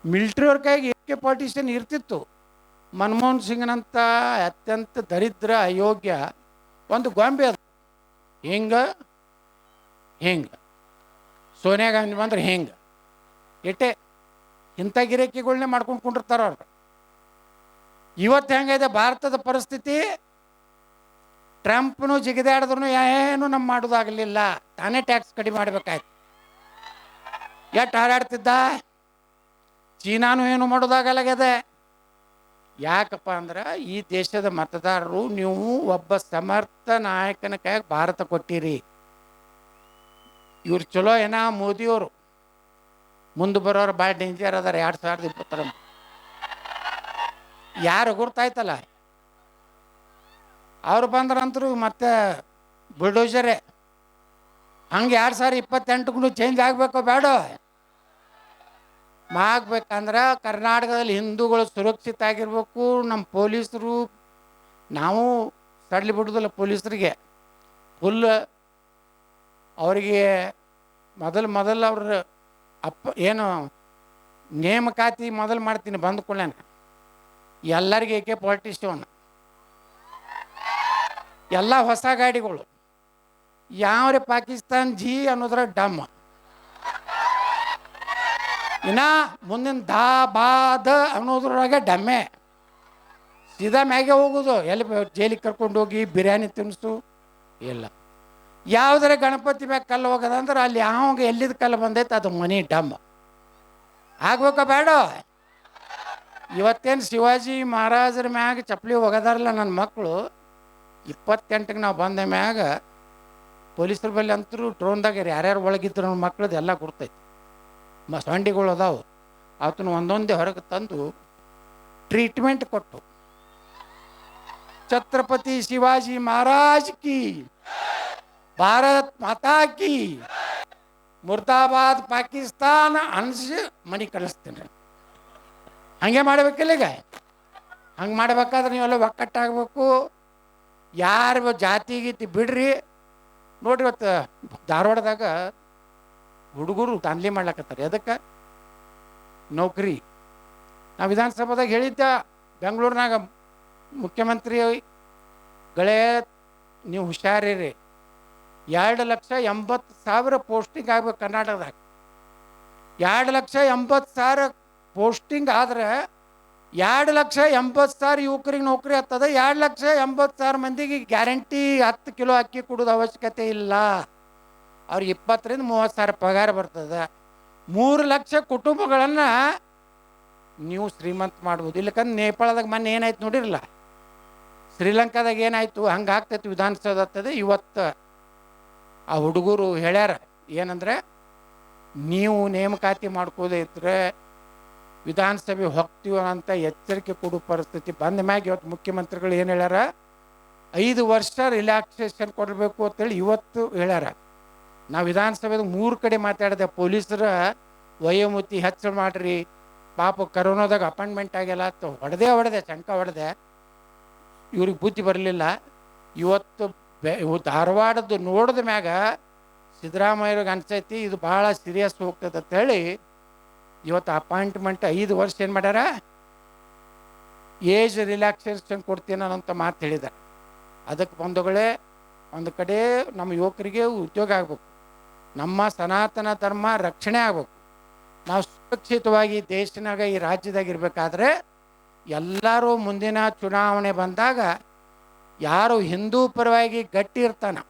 ಮಿಲ್ಟ್ರಿಯವ್ರ ಕೈಗೆ AK-47 ಇರ್ತಿತ್ತು. ಮನಮೋಹನ್ ಸಿಂಗ್ನಂಥ ಅತ್ಯಂತ ದರಿದ್ರ ಅಯೋಗ್ಯ ಒಂದು ಗೊಂಬೆ ಅದು, ಹಿಂಗೆ ಸೋನಿಯಾ ಗಾಂಧಿ ಬಂದ್ರೆ ಹಿಂಗೆ ಇಟ್ಟೆ ಇಂಥ ಗಿರಾಕಿಗಳನ್ನೇ ಮಾಡ್ಕೊಂಡು ಕುಂಡಿರ್ತಾರ ಅವ್ರು. ಇವತ್ತು ಹೆಂಗಿದೆ ಭಾರತದ ಪರಿಸ್ಥಿತಿ, ಟ್ರಂಪ್ನು ಜಿಗಿದಾಡಿದ್ರು ಏನು ನಮ್ಮ ಮಾಡೋದಾಗಲಿಲ್ಲ, ತಾನೇ ಟ್ಯಾಕ್ಸ್ ಕಡಿಮೆ ಮಾಡಬೇಕಾಯ್ತು. ಎಷ್ಟು ಹಾರಾಡ್ತಿದ್ದ, ಚೀನಾನು ಏನು ಮಾಡೋದಾಗಲಾಗ್ಯದೆ. ಯಾಕಪ್ಪ ಅಂದ್ರೆ ಈ ದೇಶದ ಮತದಾರರು ನೀವು ಒಬ್ಬ ಸಮರ್ಥ ನಾಯಕನ ಕೈಯಾಗ ಭಾರತ ಕೊಟ್ಟಿರಿ. ಇವ್ರು ಚಲೋ ಏನೋ ಮೋದಿಯವರು, ಮುಂದೆ ಬರೋರು ಭಾಳ ಡೇಂಜರ್ ಅದಾರ. 2020 ಯಾರು ಗುರ್ತಾಯ್ತಲ್ಲ, ಅವ್ರು ಬಂದ್ರಂತರೂ ಮತ್ತೆ ಬುಲ್ಡೋಜರೇ. ಹಂಗೆ 2028ಗೂ ಚೇಂಜ್ ಆಗಬೇಕೋ ಬೇಡ? ಆಗ್ಬೇಕಂದ್ರೆ ಕರ್ನಾಟಕದಲ್ಲಿ ಹಿಂದೂಗಳು ಸುರಕ್ಷಿತ ಆಗಿರ್ಬೇಕು. ನಮ್ಮ ಪೊಲೀಸರು, ನಾವು ಸಡ್ಲಿ ಬಿಡೋದಿಲ್ಲ ಪೊಲೀಸರಿಗೆ. ಫುಲ್ ಅವರಿಗೆ ಮೊದಲು ಅವ್ರ ಏನು ನೇಮಕಾತಿ ಮೊದಲು ಮಾಡ್ತೀನಿ ಬಂದ ಕೂಡಲೇ. ಎಲ್ಲರಿಗೆ AK-47, ಎಲ್ಲ ಹೊಸ ಗಾಡಿಗಳು. ಯಾವ್ರಿ ಪಾಕಿಸ್ತಾನ್ ಜಿ ಅನ್ನೋದ್ರ ಡಮ್, ಇನ್ನ ಮುಂದಿನ ಬಾದ ಅನ್ನೋದ್ರೊಳಗೆ ಡಮ್ಮೆ. ಸೀದಾ ಮ್ಯಾಗೆ ಹೋಗೋದು. ಎಲ್ಲಿ ಜೈಲಿಗೆ ಕರ್ಕೊಂಡು ಹೋಗಿ ಬಿರಿಯಾನಿ ತಿನ್ನಿಸು ಇಲ್ಲ. ಯಾವುದರ ಗಣಪತಿ ಮ್ಯಾಗ ಕಲ್ಲು ಹೋಗೋದಂದ್ರೆ ಅಲ್ಲಿ ಯಾವಾಗ ಎಲ್ಲಿದ ಕಲ್ಲು ಬಂದೈತೆ ಅದು ಮನಿ ಡಮ್ ಆಗ್ಬೇಕ ಬೇಡ? ಇವತ್ತೇನು ಶಿವಾಜಿ ಮಹಾರಾಜರ ಮ್ಯಾಗ ಚಪ್ಪಲಿ ಹೋಗೋದಾರಲ್ಲ ನನ್ನ ಮಕ್ಕಳು, 28ಕ್ಕೆ ನಾವು ಬಂದ ಮ್ಯಾಗ ಪೊಲೀಸರ ಬಳಿ ಅಂತರೂ ಡ್ರೋನ್ದಾಗ ಯಾರ್ಯಾರು ಒಳಗಿದ್ರು ನನ್ನ ಮಕ್ಕಳದ್ದು ಎಲ್ಲ ಗುರ್ತೈತಿ. ಸೊಂಡಿಗಳು ಅದಾವು, ಅವತ್ತನ್ನು ಒಂದೊಂದೇ ಹೊರಗೆ ತಂದು ಟ್ರೀಟ್ಮೆಂಟ್ ಕೊಟ್ಟು. ಛತ್ರಪತಿ ಶಿವಾಜಿ ಮಹಾರಾಜ್ ಕಿ, ಭಾರತ್ ಮಾತಾ ಕಿ, ಮುರ್ದಾಬಾದ್ ಪಾಕಿಸ್ತಾನ ಅನ್ಸಿ ಮನೆ ಕಳಿಸ್ತೀನಿ. ಹಾಗೆ ಮಾಡಬೇಕಿಲ್ಲ ಈಗ. ಹಂಗೆ ಮಾಡ್ಬೇಕಾದ್ರೆ ನೀವೆಲ್ಲ ಒಕ್ಕಟ್ಟಾಗಬೇಕು. ಯಾರು ಜಾತಿ ಗೀತಿ ಬಿಡ್ರಿ. ನೋಡ್ರಿ ಇವತ್ತು ಧಾರವಾಡದಾಗ ಹುಡುಗರು ದಾಂಧಲಿ ಮಾಡ್ಲಕತ್ತಾರೆ. ಅದಕ್ಕೆ ನೌಕರಿ ನಾವು ವಿಧಾನಸಭಾದಾಗ ಹೇಳಿದ್ದ, ಬೆಂಗಳೂರಿನಾಗ ಮುಖ್ಯಮಂತ್ರಿಗಳೇ ನೀವು ಹುಷಾರಿರಿ, 2,80,000 ಪೋಸ್ಟಿಂಗ್ ಆಗ್ಬೇಕು ಕರ್ನಾಟಕದಾಗ. 2,80,000 ಪೋಸ್ಟಿಂಗ್ ಆದ್ರೆ 2,80,000 ಯುವಕರಿಗೆ ನೌಕರಿ ಆಗ್ತದೆ. 2,80,000 ಮಂದಿಗೆ ಗ್ಯಾರಂಟಿ 10 ಕಿಲೋ ಅಕ್ಕಿ ಕೊಡೋದು ಅವಶ್ಯಕತೆ ಇಲ್ಲ. ಅವ್ರಿಗೆ 20,000-30,000 ಪಗಾರ ಬರ್ತದೆ. 3 ಲಕ್ಷ ಕುಟುಂಬಗಳನ್ನು ನೀವು ಶ್ರೀಮಂತ ಮಾಡ್ಬೋದು. ಇಲ್ಲಕಂದ್ರೆ ನೇಪಾಳದಾಗ ಮೊನ್ನೆ ಏನಾಯ್ತು ನೋಡಿರಲ್ಲ, ಶ್ರೀಲಂಕಾದಾಗ ಏನಾಯ್ತು, ಹಂಗೆ ಆಗ್ತೈತಿ ವಿಧಾನಸೌಧ ಆಗ್ತದೆ. ಇವತ್ತು ಆ ಹುಡುಗರು ಹೇಳ್ಯಾರ ಏನಂದ್ರೆ, ನೀವು ನೇಮಕಾತಿ ಮಾಡ್ಕೋದೇ ಇದ್ರೆ ವಿಧಾನಸಭೆ ಹೋಗ್ತೀವ ಅಂತ ಎಚ್ಚರಿಕೆ ಕೊಡೋ ಪರಿಸ್ಥಿತಿ ಬಂದ ಮ್ಯಾಗ ಇವತ್ತು ಮುಖ್ಯಮಂತ್ರಿಗಳು ಏನು ಹೇಳ್ಯಾರ, 5 ವರ್ಷ ರಿಲ್ಯಾಕ್ಸೇಷನ್ ಕೊಡಬೇಕು ಅಂತೇಳಿ ಇವತ್ತು ಹೇಳ್ಯಾರ. ನಾವು ವಿಧಾನಸಭೆದ 3 ಕಡೆ ಮಾತಾಡಿದೆ. ಪೊಲೀಸರ ವಯೋಮಿತಿ ಹೆಚ್ಚಳ ಮಾಡ್ರಿ, ಪಾಪ ಕರೋನಾದಾಗ ಅಪಾಯಿಂಟ್ಮೆಂಟ್ ಆಗಿಲ್ಲ ಅಂತ ಹೊಡೆದೆ ಚಂಕ ಹೊಡೆದೆ. ಇವ್ರಿಗೆ ಬುದ್ಧಿ ಬರಲಿಲ್ಲ. ಇವತ್ತು ಧಾರವಾಡದ್ದು ನೋಡಿದ ಮ್ಯಾಗ ಸಿದ್ದರಾಮಯ್ಯವ್ರಿಗೆ ಅನ್ಸೈತಿ ಇದು ಭಾಳ ಸೀರಿಯಸ್ ಹೋಗ್ತದೆ ಅಂತೇಳಿ ಇವತ್ತು ಅಪಾಯಿಂಟ್ಮೆಂಟ್ 5 ವರ್ಷ ಏನು ಮಾಡ್ಯಾರ, ಏಜ್ ರಿಲ್ಯಾಕ್ಸೇಷನ್ ಕೊಡ್ತೀನಿ ಅಂತ ಮಾತು ಹೇಳಿದ್ದಾರೆ. ಅದಕ್ಕೆ ಬಂಧುಗಳೇ, ಒಂದು ಕಡೆ ನಮ್ಮ ಯುವಕರಿಗೆ ಉದ್ಯೋಗ ಆಗಬೇಕು, ನಮ್ಮ ಸನಾತನ ಧರ್ಮ ರಕ್ಷಣೆ ಆಗಬೇಕು. ನಾವು ಸುರಕ್ಷಿತವಾಗಿ ದೇಶನಾಗ ಈ ರಾಜ್ಯದಾಗ ಇರಬೇಕಾದ್ರೆ ಎಲ್ಲರೂ ಮುಂದಿನ ಚುನಾವಣೆ ಬಂದಾಗ ಯಾರು ಹಿಂದೂ ಪರವಾಗಿ ಗಟ್ಟಿ ಇರ್ತಾನೆ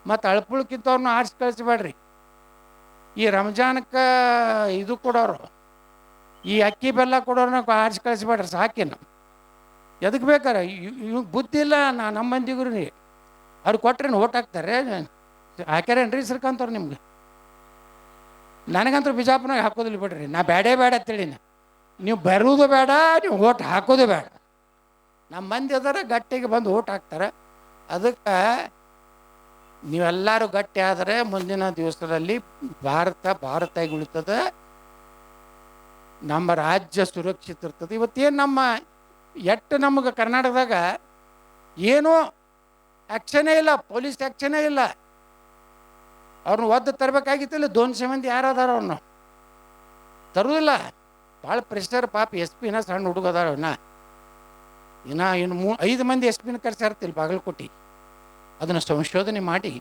ಮತ್ತು ಅಳ್ಪುಳ್ಕಿಂತವ್ರನ್ನ ಆರಿಸಿ ಕಳಿಸ್ಬೇಡ್ರಿ. ಈ ರಂಜಾನಕ್ಕೆ ಇದು ಕೊಡೋರು, ಈ ಅಕ್ಕಿ ಬೆಲ್ಲ ಕೊಡೋರನ್ನ ಆರಿಸಿ ಕಳಿಸ್ಬೇಡ್ರಿ ಸಾಕಿನ. ಎದಕ್ಕೆ ಬೇಕಾರೆ ಇವಾಗ ಬುದ್ಧಿ ಇಲ್ಲ. ನಮ್ಮ ಮಂದಿಗೂ ರೀ ಅವ್ರು ಕೊಟ್ರೇನು ಓಟ್ ಹಾಕ್ತಾರೆ, ಹಾಕ್ಯಾರೇನ್ರಿ ಸರ್ಕಂತವ್ರು ನಿಮ್ಗೆ. ನನಗಂತೂ ಬಿಜಾಪುರನಾಗ ಹಾಕೋದಿಲ್ಲ ಬಿಡ್ರಿ. ನಾ ಬೇಡ ಅಂತೇಳಿ, ನೀವು ಬರೋದು ಬೇಡ, ನೀವು ಓಟ್ ಹಾಕೋದು ಬೇಡ. ನಮ್ಮ ಮಂದಿ ಅದಾರ ಗಟ್ಟಿಗೆ ಬಂದು ಓಟ್ ಹಾಕ್ತಾರೆ. ಅದಕ್ಕೆ ನೀವೆಲ್ಲರೂ ಗಟ್ಟಿ ಆದರೆ ಮುಂದಿನ ದಿವಸದಲ್ಲಿ ಭಾರತ ಉಳಿತದೆ, ನಮ್ಮ ರಾಜ್ಯ ಸುರಕ್ಷಿತ ಇರ್ತದೆ. ಇವತ್ತೇನು ನಮಗೆ ಕರ್ನಾಟಕದಾಗ ಏನೂ ಆ್ಯಕ್ಷನೇ ಇಲ್ಲ, ಪೊಲೀಸ್ ಆ್ಯಕ್ಷನೇ ಇಲ್ಲ. ಅವ್ರನ್ನ ಒದ್ದು ತರಬೇಕಾಗಿತ್ತಿಲ್ಲ. 200 ಮಂದಿ ಯಾರದಾರ ಅವ್ರನ್ನ ತರುವುದಿಲ್ಲ. ಭಾಳ ಪ್ರೆಷರ್. ಪಾಪ SP ಸಣ್ಣ ಹುಡುಗದಾರ. ಇನ್ನು 5 ಮಂದಿ SP ಕರ್ಸಿರ್ತಿಲ್ಲ ಬಾಗಲಕೋಟೆ. ಅದನ್ನು ಸಂಶೋಧನೆ ಮಾಡಿ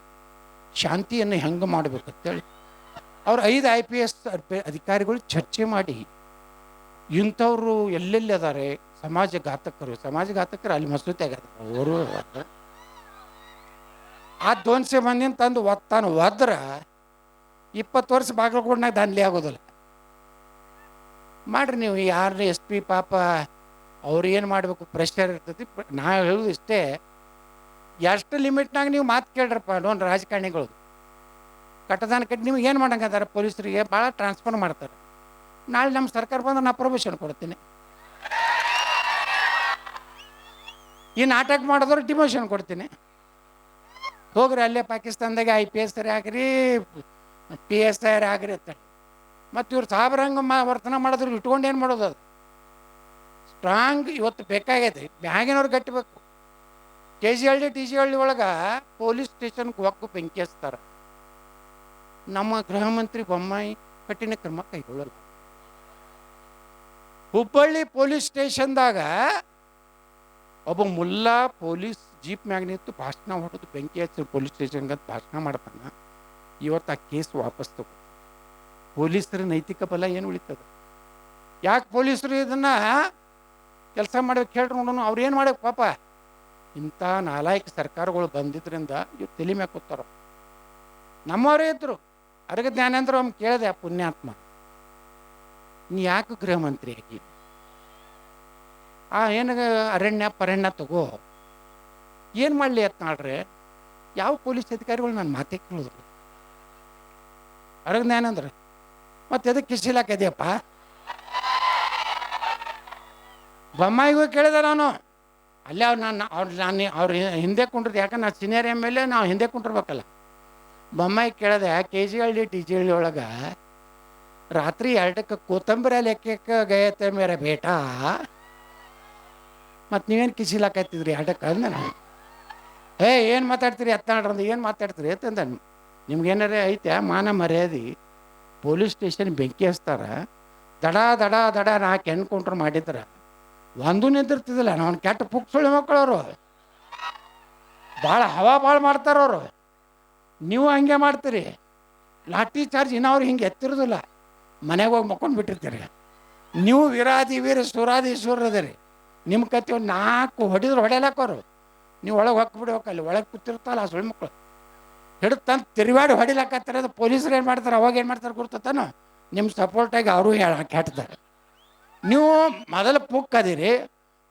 ಶಾಂತಿಯನ್ನು ಹೆಂಗೆ ಮಾಡಬೇಕಂತೇಳಿ ಅವ್ರು 5 IPS ಅಧಿಕಾರಿಗಳು ಚರ್ಚೆ ಮಾಡಿ ಇಂಥವ್ರು ಎಲ್ಲೆಲ್ಲಿ ಅದಾರೆ ಸಮಾಜಘಾತಕರು ಅಲ್ಲಿ ಮಸೂತಿ ಆಗ್ಯದ. ಅವರು ಆ 200 ಮಂದಿನ ತಂದು ಒದ್ರೆ 20 ವರ್ಷ ಬಾಗಲಕೋಟೆನಾಗ ದಾಂಧಲಿ ಆಗೋದಿಲ್ಲ. ಮಾಡ್ರಿ ನೀವು. ಯಾರನ್ನ SP ಪಾಪ ಅವ್ರು ಏನು ಮಾಡಬೇಕು, ಪ್ರೆಷರ್ ಇರ್ತೈತಿ. ನಾ ಹೇಳೋದು ಇಷ್ಟೇ, ಎಷ್ಟು ಲಿಮಿಟ್ನಾಗ ನೀವು ಮಾತು ಕೇಳ್ರಪ್ಪ. ನೋಡ್ರಿ ರಾಜಕಾರಣಿಗಳು ಕಟ್ಟದಾನ ಕಟ್ಟಿ ನಿಮ್ಗೆ ಏನು ಮಾಡಂಗದಾರ, ಪೊಲೀಸರಿಗೆ ಭಾಳ ಟ್ರಾನ್ಸ್ಫರ್ ಮಾಡ್ತಾರೆ. ನಾಳೆ ನಮ್ಮ ಸರ್ಕಾರ ಬಂದ್ರೆ ನಾ ಪ್ರಮೋಷನ್ ಕೊಡ್ತೀನಿ. ಈ ನಾಟಕ ಮಾಡಿದವ್ರು ಡಿಮೋಷನ್ ಕೊಡ್ತೀನಿ. ಹೋಗ್ರಿ ಅಲ್ಲೇ ಪಾಕಿಸ್ತಾನದಾಗ IPS ಆಗ್ರಿ, PSI ಆಗ್ರಿ ಅಂತ. ಮತ್ತು ಇವ್ರು ಸಾಬ್ರಂಗ ವರ್ತನೆ ಮಾಡಿದ್ರು ಇಟ್ಕೊಂಡು ಏನು ಮಾಡೋದು? ಅದು ಸ್ಟ್ರಾಂಗ್ ಇವತ್ತು ಬೇಕಾಗೈತೆ. ಬ್ಯಾಗಿನವ್ರು ಗಟ್ಟಿಬೇಕು. KGHD TGHD ಒಳಗೆ ಪೊಲೀಸ್ ಸ್ಟೇಷನ್ಗೆ ಒಕ್ಕು ಬೆಂಕಿ ಹಚ್ತಾರೆ. ನಮ್ಮ ಗೃಹ ಮಂತ್ರಿ ಬೊಮ್ಮಾಯಿ ಕಠಿಣ ಕ್ರಮ ಕೈಗೊಳ್ಳಲ್ಲ. ಹುಬ್ಬಳ್ಳಿ ಪೊಲೀಸ್ ಸ್ಟೇಷನ್ದಾಗ ಒಬ್ಬ ಮುಲ್ಲಾ ಪೊಲೀಸ್ ಜೀಪ್ ಮ್ಯಾಗ ನಿಂತು ಭಾಷಣ ಹೊಡೆದು ಬೆಂಕಿ ಹಚ್ಚಿ ಪೊಲೀಸ್ ಸ್ಟೇಷನ್ಗೆ ಭಾಷಣ ಮಾಡ್ತಾನೆ. ಇವತ್ತು ಆ ಕೇಸ್ ವಾಪಸ್ ತಗೋ. ಪೊಲೀಸರ ನೈತಿಕ ಬಲ ಏನು ಉಳಿತದೆ? ಯಾಕೆ ಪೊಲೀಸರು ಇದನ್ನು ಕೆಲಸ ಮಾಡ್ಬೇಕು ಹೇಳ್ರಿ ನೋಡೋಣ. ಅವ್ರು ಏನು ಮಾಡ್ಬೇಕು ಪಾಪ? ಇಂಥ ನಾಲಾಯಕ ಸರ್ಕಾರಗಳು ಬಂದಿದ್ದರಿಂದ ಇವ್ರು ತಲೆ ಮ್ಯಾಗ ಕೂತಾರ. ನಮ್ಮವರೇ ಇದ್ರು. ಅರಗ ಜ್ಞಾನೇಂದ್ರ ಅವ್ನು ಕೇಳಿದೆ, ಪುಣ್ಯಾತ್ಮ ನೀ ಯಾಕೆ ಗೃಹ ಮಂತ್ರಿ ಆಗಿ ಏನು ಅರಣ್ಯ ತಗೋ, ಏನು ಮಾಡಲಿ ಅಂತ ನಾಳ್ರಿ. ಯಾವ ಪೊಲೀಸ್ ಅಧಿಕಾರಿಗಳು ನನ್ನ ಮಾತೇ ಕೇಳಿದ್ರು. ಅರಗ ಜ್ಞಾನೇಂದ್ರ ಮತ್ತೆ ಎದಕ್ಕೆ ಕಿಸಿಲಾಕದೆಯಪ್ಪ? ಬೊಮ್ಮಾಯಿಗೂ ಕೇಳಿದೆ ನಾನು. ಅಲ್ಲೇ ಅವ್ರು ಹಿಂದೆ ಕುಂಡ್ರದ್ದು. ಯಾಕಂದ್ರೆ ನಾನು ಸೀನಿಯರ್ MLA, ನಾವು ಹಿಂದೆ ಕುಂಡಿರ್ಬೇಕಲ್ಲ. ಬೊಮ್ಮಾಯಿ ಕೇಳಿದೆ, KGHD TGHD ಒಳಗೆ ರಾತ್ರಿ 2ಕ್ಕೆ ಕೋತಂಬರಿ ಲೆಕ್ಕಕ್ಕೆ ಗಯತೆ ಮೇರೆ ಬೇಟಾ. ಮತ್ತು ನೀವೇನು ಕಿಸಿಲಾಕತ್ತಿದ್ರಿ 2ಕ್ಕೆ ಅಂದ ನಾನು. ಏನು ಮಾತಾಡ್ತೀರಿ ಹತ್ತಾಡ್ರಂದು ಏನು ಮಾತಾಡ್ತೀರಿ ಅಂತಂದ. ನಿಮ್ಗೇನಾರೇ ಐತೆ ಮಾನ ಮರ್ಯಾದೆ? ಪೊಲೀಸ್ ಸ್ಟೇಷನ್ ಬೆಂಕಿ ಹಚ್ತಾರ, ದಡ ದಡ ದಡ 4 ಎನ್ಕೌಂಟ್ರ್ ಮಾಡಿದ್ರೆ ಒಂದೂ ನಿಂತಿರ್ತಿದ್ದಿಲ್ಲ. ನಾವು ಕೆಟ್ಟ ಪುಕ್ಸುಳಿ ಮಕ್ಕಳವರು, ಭಾಳ ಹವಾ ಭಾಳ ಮಾಡ್ತಾರವರು. ನೀವು ಹಂಗೆ ಮಾಡ್ತೀರಿ. ಲಾಠಿ ಚಾರ್ಜ್ ಇನ್ನೂ ಅವ್ರು ಹಿಂಗೆ ಎತ್ತಿರೋದಿಲ್ಲ, ಮನೆಗೆ ಹೋಗಿ ಮಕ್ಕೊಂಡು ಬಿಟ್ಟಿರ್ತೀರಿ. ನೀವು ವೀರಾದಿ ವೀರ ಸುರಾದಿ ಸುರದಿರಿ. ನಿಮ್ಮ ಕತೆ ಒಂದು 4 ಹೊಡಿದ್ರು ಹೊಡೆಯಲಾಕೋರು. ನೀವು ಒಳಗೆ ಹೊಕ್ಬಿಡ್ಬೇಕು. ಅಲ್ಲಿ ಒಳಗೆ ಕೂತಿರ್ತಲ್ಲ ಆ ಸುಳ್ಳು ಮಕ್ಕಳು ಹಿಡಿದು ತಂದು ತಿರುವಾಡಿ ಹೊಡಿಲಾಕತ್ತಾರೆ. ಅದು ಪೊಲೀಸರು ಏನು ಮಾಡ್ತಾರೆ, ಅವಾಗ ಏನು ಮಾಡ್ತಾರೆ ಗುರ್ತತಾನೋ, ನಿಮ್ಮ ಸಪೋರ್ಟಾಗಿ ಅವರು ಕೆಟ್ತಾರೆ. ನೀವು ಮೊದಲು ಪುಕ್ಕದಿರಿ,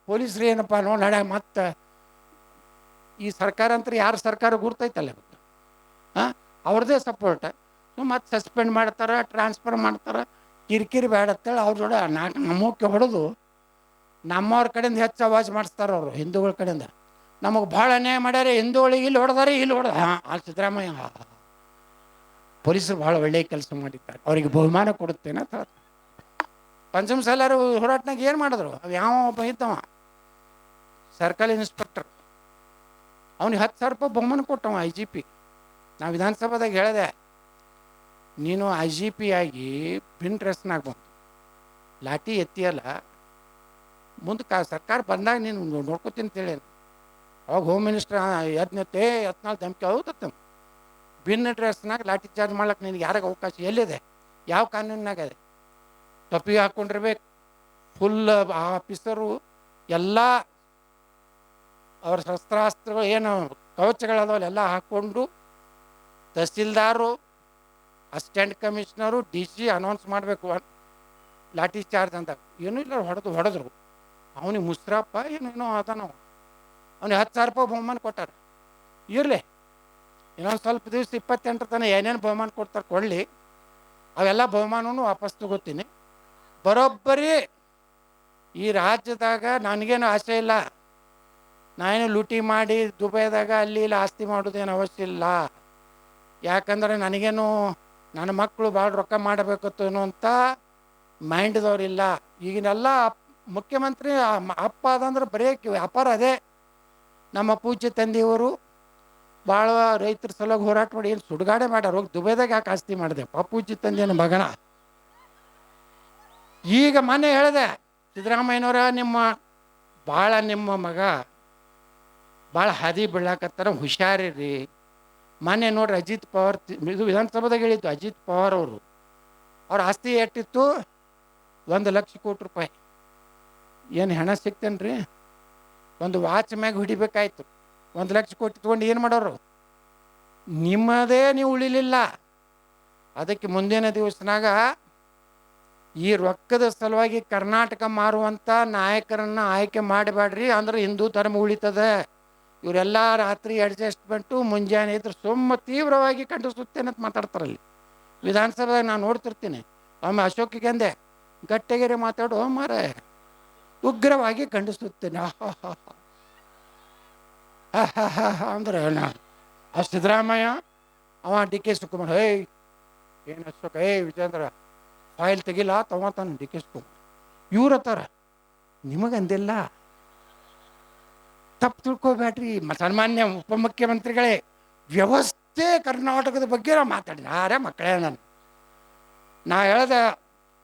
ಪೊಲೀಸರು ಏನಪ್ಪ ನೋಡಿ ನಡೆ. ಮತ್ತು ಈ ಸರ್ಕಾರ ಅಂತ ಯಾರು ಸರ್ಕಾರ ಗುರ್ತೈತಲ್ಲ ಇವತ್ತು, ಅವ್ರದ್ದೇ ಸಪೋರ್ಟ್. ಮತ್ತು ಸಸ್ಪೆಂಡ್ ಮಾಡ್ತಾರೆ, ಟ್ರಾನ್ಸ್ಫರ್ ಮಾಡ್ತಾರೆ. ಕಿರಿಕಿರಿ ಬೇಡ ಅಂತೇಳಿ ಅವ್ರ ಜೋಡ 4 ನಮ್ಮಕ್ಕೆ ಹೊಡೆದು ನಮ್ಮವ್ರ ಕಡೆಯಿಂದ ಹೆಚ್ಚು ಅವಾಜ್ ಮಾಡಿಸ್ತಾರೆ ಅವರು. ಹಿಂದೂಗಳ ಕಡೆಯಿಂದ ನಮಗೆ ಭಾಳ ಅನ್ಯಾಯ ಮಾಡ್ಯಾರ, ಹಿಂದೂಗಳಿಗೆ ಇಲ್ಲಿ ಹೊಡೆದಾರೆ, ಇಲ್ಲಿ ಹೊಡೆದ. ಆ ಸಿದ್ದರಾಮಯ್ಯ ಪೊಲೀಸರು ಭಾಳ ಒಳ್ಳೆಯ ಕೆಲಸ ಮಾಡಿದ್ದಾರೆ, ಅವರಿಗೆ ಬಹುಮಾನ ಕೊಡುತ್ತೇನೆ ಅಂತ. ಪಂಚಮ ಸಾಲಾರು ಹೋರಾಟನಾಗ ಏನು ಮಾಡಿದ್ರು? ಅವು ಯಾವ ಒಬ್ಬ ಇದ್ದವ ಸರ್ಕಲ್ ಇನ್ಸ್ಪೆಕ್ಟರ್, ಅವ್ನಿಗೆ 10,000 ರೂಪಾಯಿ ಬಹುಮಾನ ಕೊಟ್ಟವ IGP. ನಾವು ವಿಧಾನಸಭಾದಾಗ ಹೇಳಿದೆ, ನೀನು IGP ಆಗಿ ಬಿನ್ ಡ್ರೆಸ್ನಾಗ ಬಂತು ಲಾಠಿ ಎತ್ತಿಯಲ್ಲ, ಮುಂದಕ್ಕೆ ಸರ್ಕಾರ ಬಂದಾಗ ನೀನು ನೋಡ್ಕೊತೀನಿ ಅಂತೇಳಿ. ಅವಾಗ ಹೋಮ್ ಮಿನಿಸ್ಟರ್ ಯತ್ನಾಳ್ ಧಮಕಿ ಹೌದತ್ತ. ಬಿನ್ ಡ್ರೆಸ್ನಾಗ ಲಾಠಿ ಚಾರ್ಜ್ ಮಾಡ್ಲಿಕ್ಕೆ ನಿನಗೆ ಯಾರಿಗೆ ಅವಕಾಶ ಎಲ್ಲಿದೆ? ಯಾವ ಕಾನೂನಿನಾಗ ಇದೆ? ಟೊಪ್ಪಿ ಹಾಕ್ಕೊಂಡಿರ್ಬೇಕು. ಫುಲ್ ಆಫೀಸರು ಎಲ್ಲ ಅವ್ರ ಶಸ್ತ್ರಾಸ್ತ್ರಗಳು ಏನು ಕವಚಗಳದಾವಲ್ಲ ಎಲ್ಲ ಹಾಕ್ಕೊಂಡು, tahsildar, assistant commissioner, DC announce ಮಾಡಬೇಕು ಲಾಠಿ ಚಾರ್ಜ್ ಅಂತ. ಏನೂ ಇಲ್ಲ, ಹೊಡೆದ್ರು. ಅವನಿಗೆ ಮುಸ್ರಪ್ಪ ಏನೇನೋ ಅದ. ನಾವು ಅವ್ನಿಗೆ 10,000 ರೂಪಾಯಿ ಬಹುಮಾನ ಕೊಟ್ಟಾರೆ. ಇರಲಿ, ಇನ್ನೊಂದು ಸ್ವಲ್ಪ ದಿವಸ 28 ತನಕ ಏನೇನು ಬಹುಮಾನ ಕೊಡ್ತಾರೆ ಕೊಡಲಿ, ಅವೆಲ್ಲ ಬಹುಮಾನವೂ ವಾಪಸ್ ತಗೋತೀನಿ. ಬರೋಬ್ಬರಿ ಈ ರಾಜ್ಯದಾಗ ನನಗೇನು ಆಸೆ ಇಲ್ಲ, ನಾನೇನು ಲೂಟಿ ಮಾಡಿ ದುಬೈದಾಗ ಅಲ್ಲಿ ಇಲ್ಲಿ ಆಸ್ತಿ ಮಾಡೋದೇನು ಅವಶ್ಯ ಇಲ್ಲ. ಯಾಕಂದರೆ ನನಗೇನು ನನ್ನ ಮಕ್ಕಳು ಭಾಳ ರೊಕ್ಕ ಮಾಡಬೇಕತ್ತು ಅನ್ನೋಂಥ ಮೈಂಡ್ದವ್ರಿಲ್ಲ. ಈಗಿನೆಲ್ಲ ಮುಖ್ಯಮಂತ್ರಿ ಅಪ್ಪ ಅದಂದ್ರೆ ಬರೀ ವ್ಯಾಪಾರ ಅದೇ. ನಮ್ಮ ಪೂಜ್ಯ ತಂದೆಯವರು ಭಾಳ ರೈತರ ಸಲುವಾಗಿ ಹೋರಾಟ ಮಾಡಿ ಏನು ಸುಡುಗಾಡೆ ಮಾಡ್ಯಾರ. ಹೋಗಿ ದುಬೈದಾಗ ಯಾಕೆ ಆಸ್ತಿ ಮಾಡಿದೆ ಪೂಜ್ಯ ತಂದೆಯ ಮಗನ. ಈಗ ಮೊನ್ನೆ ಹೇಳಿದೆ, ಸಿದ್ದರಾಮಯ್ಯನವರ ನಿಮ್ಮ ಮಗ ಭಾಳ ಹಾದಿ ಬೀಳಾಕತ್ತಾರ, ಹುಷಾರಿರಿ. ಮೊನ್ನೆ ನೋಡ್ರಿ ಅಜಿತ್ ಪವಾರ್, ಇದು ವಿಧಾನಸಭಾದಾಗ ಹೇಳಿದ್ದು, ಅಜಿತ್ ಪವಾರ್ ಅವರು ಅವ್ರ ಆಸ್ತಿ ಎಷ್ಟಿತ್ತು? 1,00,000 ಕೋಟಿ ರೂಪಾಯಿ. ಏನು ಹೆಣ ಸಿಗ್ತೇನ್ರಿ? ಒಂದು ವಾಚ್ ಮ್ಯಾಗ ಹಿಡಿಬೇಕಾಯ್ತು. 1,00,000 ಕೋಟಿ ತೊಗೊಂಡು ಏನು ಮಾಡೋರು? ನಿಮ್ಮದೇ ನೀವು ಉಳಿಲಿಲ್ಲ. ಅದಕ್ಕೆ ಮುಂದಿನ ದಿವಸನಾಗ ಈ ರೊಕ್ಕದ ಸಲುವಾಗಿ ಕರ್ನಾಟಕ ಮಾರುವಂಥ ನಾಯಕರನ್ನು ಆಯ್ಕೆ ಮಾಡಬೇಡ್ರಿ, ಅಂದ್ರೆ ಹಿಂದೂ ಧರ್ಮ ಉಳಿತದೆ. ಇವರೆಲ್ಲ ರಾತ್ರಿ ಅಡ್ಜಸ್ಟ್ಮೆಂಟು, ಮುಂಜಾನೆ ಇದ್ರೆ ತೀವ್ರವಾಗಿ ಖಂಡಿಸುತ್ತೇನೆ ಅಂತ ಮಾತಾಡ್ತಾರಲ್ಲಿ ವಿಧಾನಸಭೆದಾಗ. ನಾನು ನೋಡ್ತಿರ್ತೀನಿ. ಒಮ್ಮೆ ಅಶೋಕಿಗೆ ಅಂದೆ, ಗಟ್ಟಿಗೆರೆ ಮಾತಾಡು ಮಾರೆ, ಉಗ್ರವಾಗಿ ಖಂಡಿಸುತ್ತೇನೆ ಅಂದ್ರೆ ಆ ಸಿದ್ದರಾಮಯ್ಯ ಅವ DK ಶಿವಕುಮಾರ್, ಏನು ಅಶೋಕ, ವಿಜೇಂದ್ರ ಫೈಲ್ ತೆಗಿಲ್ಲ ತಗೋತಾನೆ DK ಶಿವಕುಮಾರ್. ಇವ್ರ ಹತ್ತಾರ ನಿಮಗಂದಿಲ್ಲ, ತಪ್ಪು ತಿಳ್ಕೊಬೇಡ್ರಿ. ಸನ್ಮಾನ್ಯ ಉಪಮುಖ್ಯಮಂತ್ರಿಗಳೇ, ವ್ಯವಸ್ಥೆ ಕರ್ನಾಟಕದ ಬಗ್ಗೆ ನಾವು ಮಾತಾಡಿದ ಯಾರೇ ಮಕ್ಕಳೇ. ನಾ ಹೇಳ್ದೆ,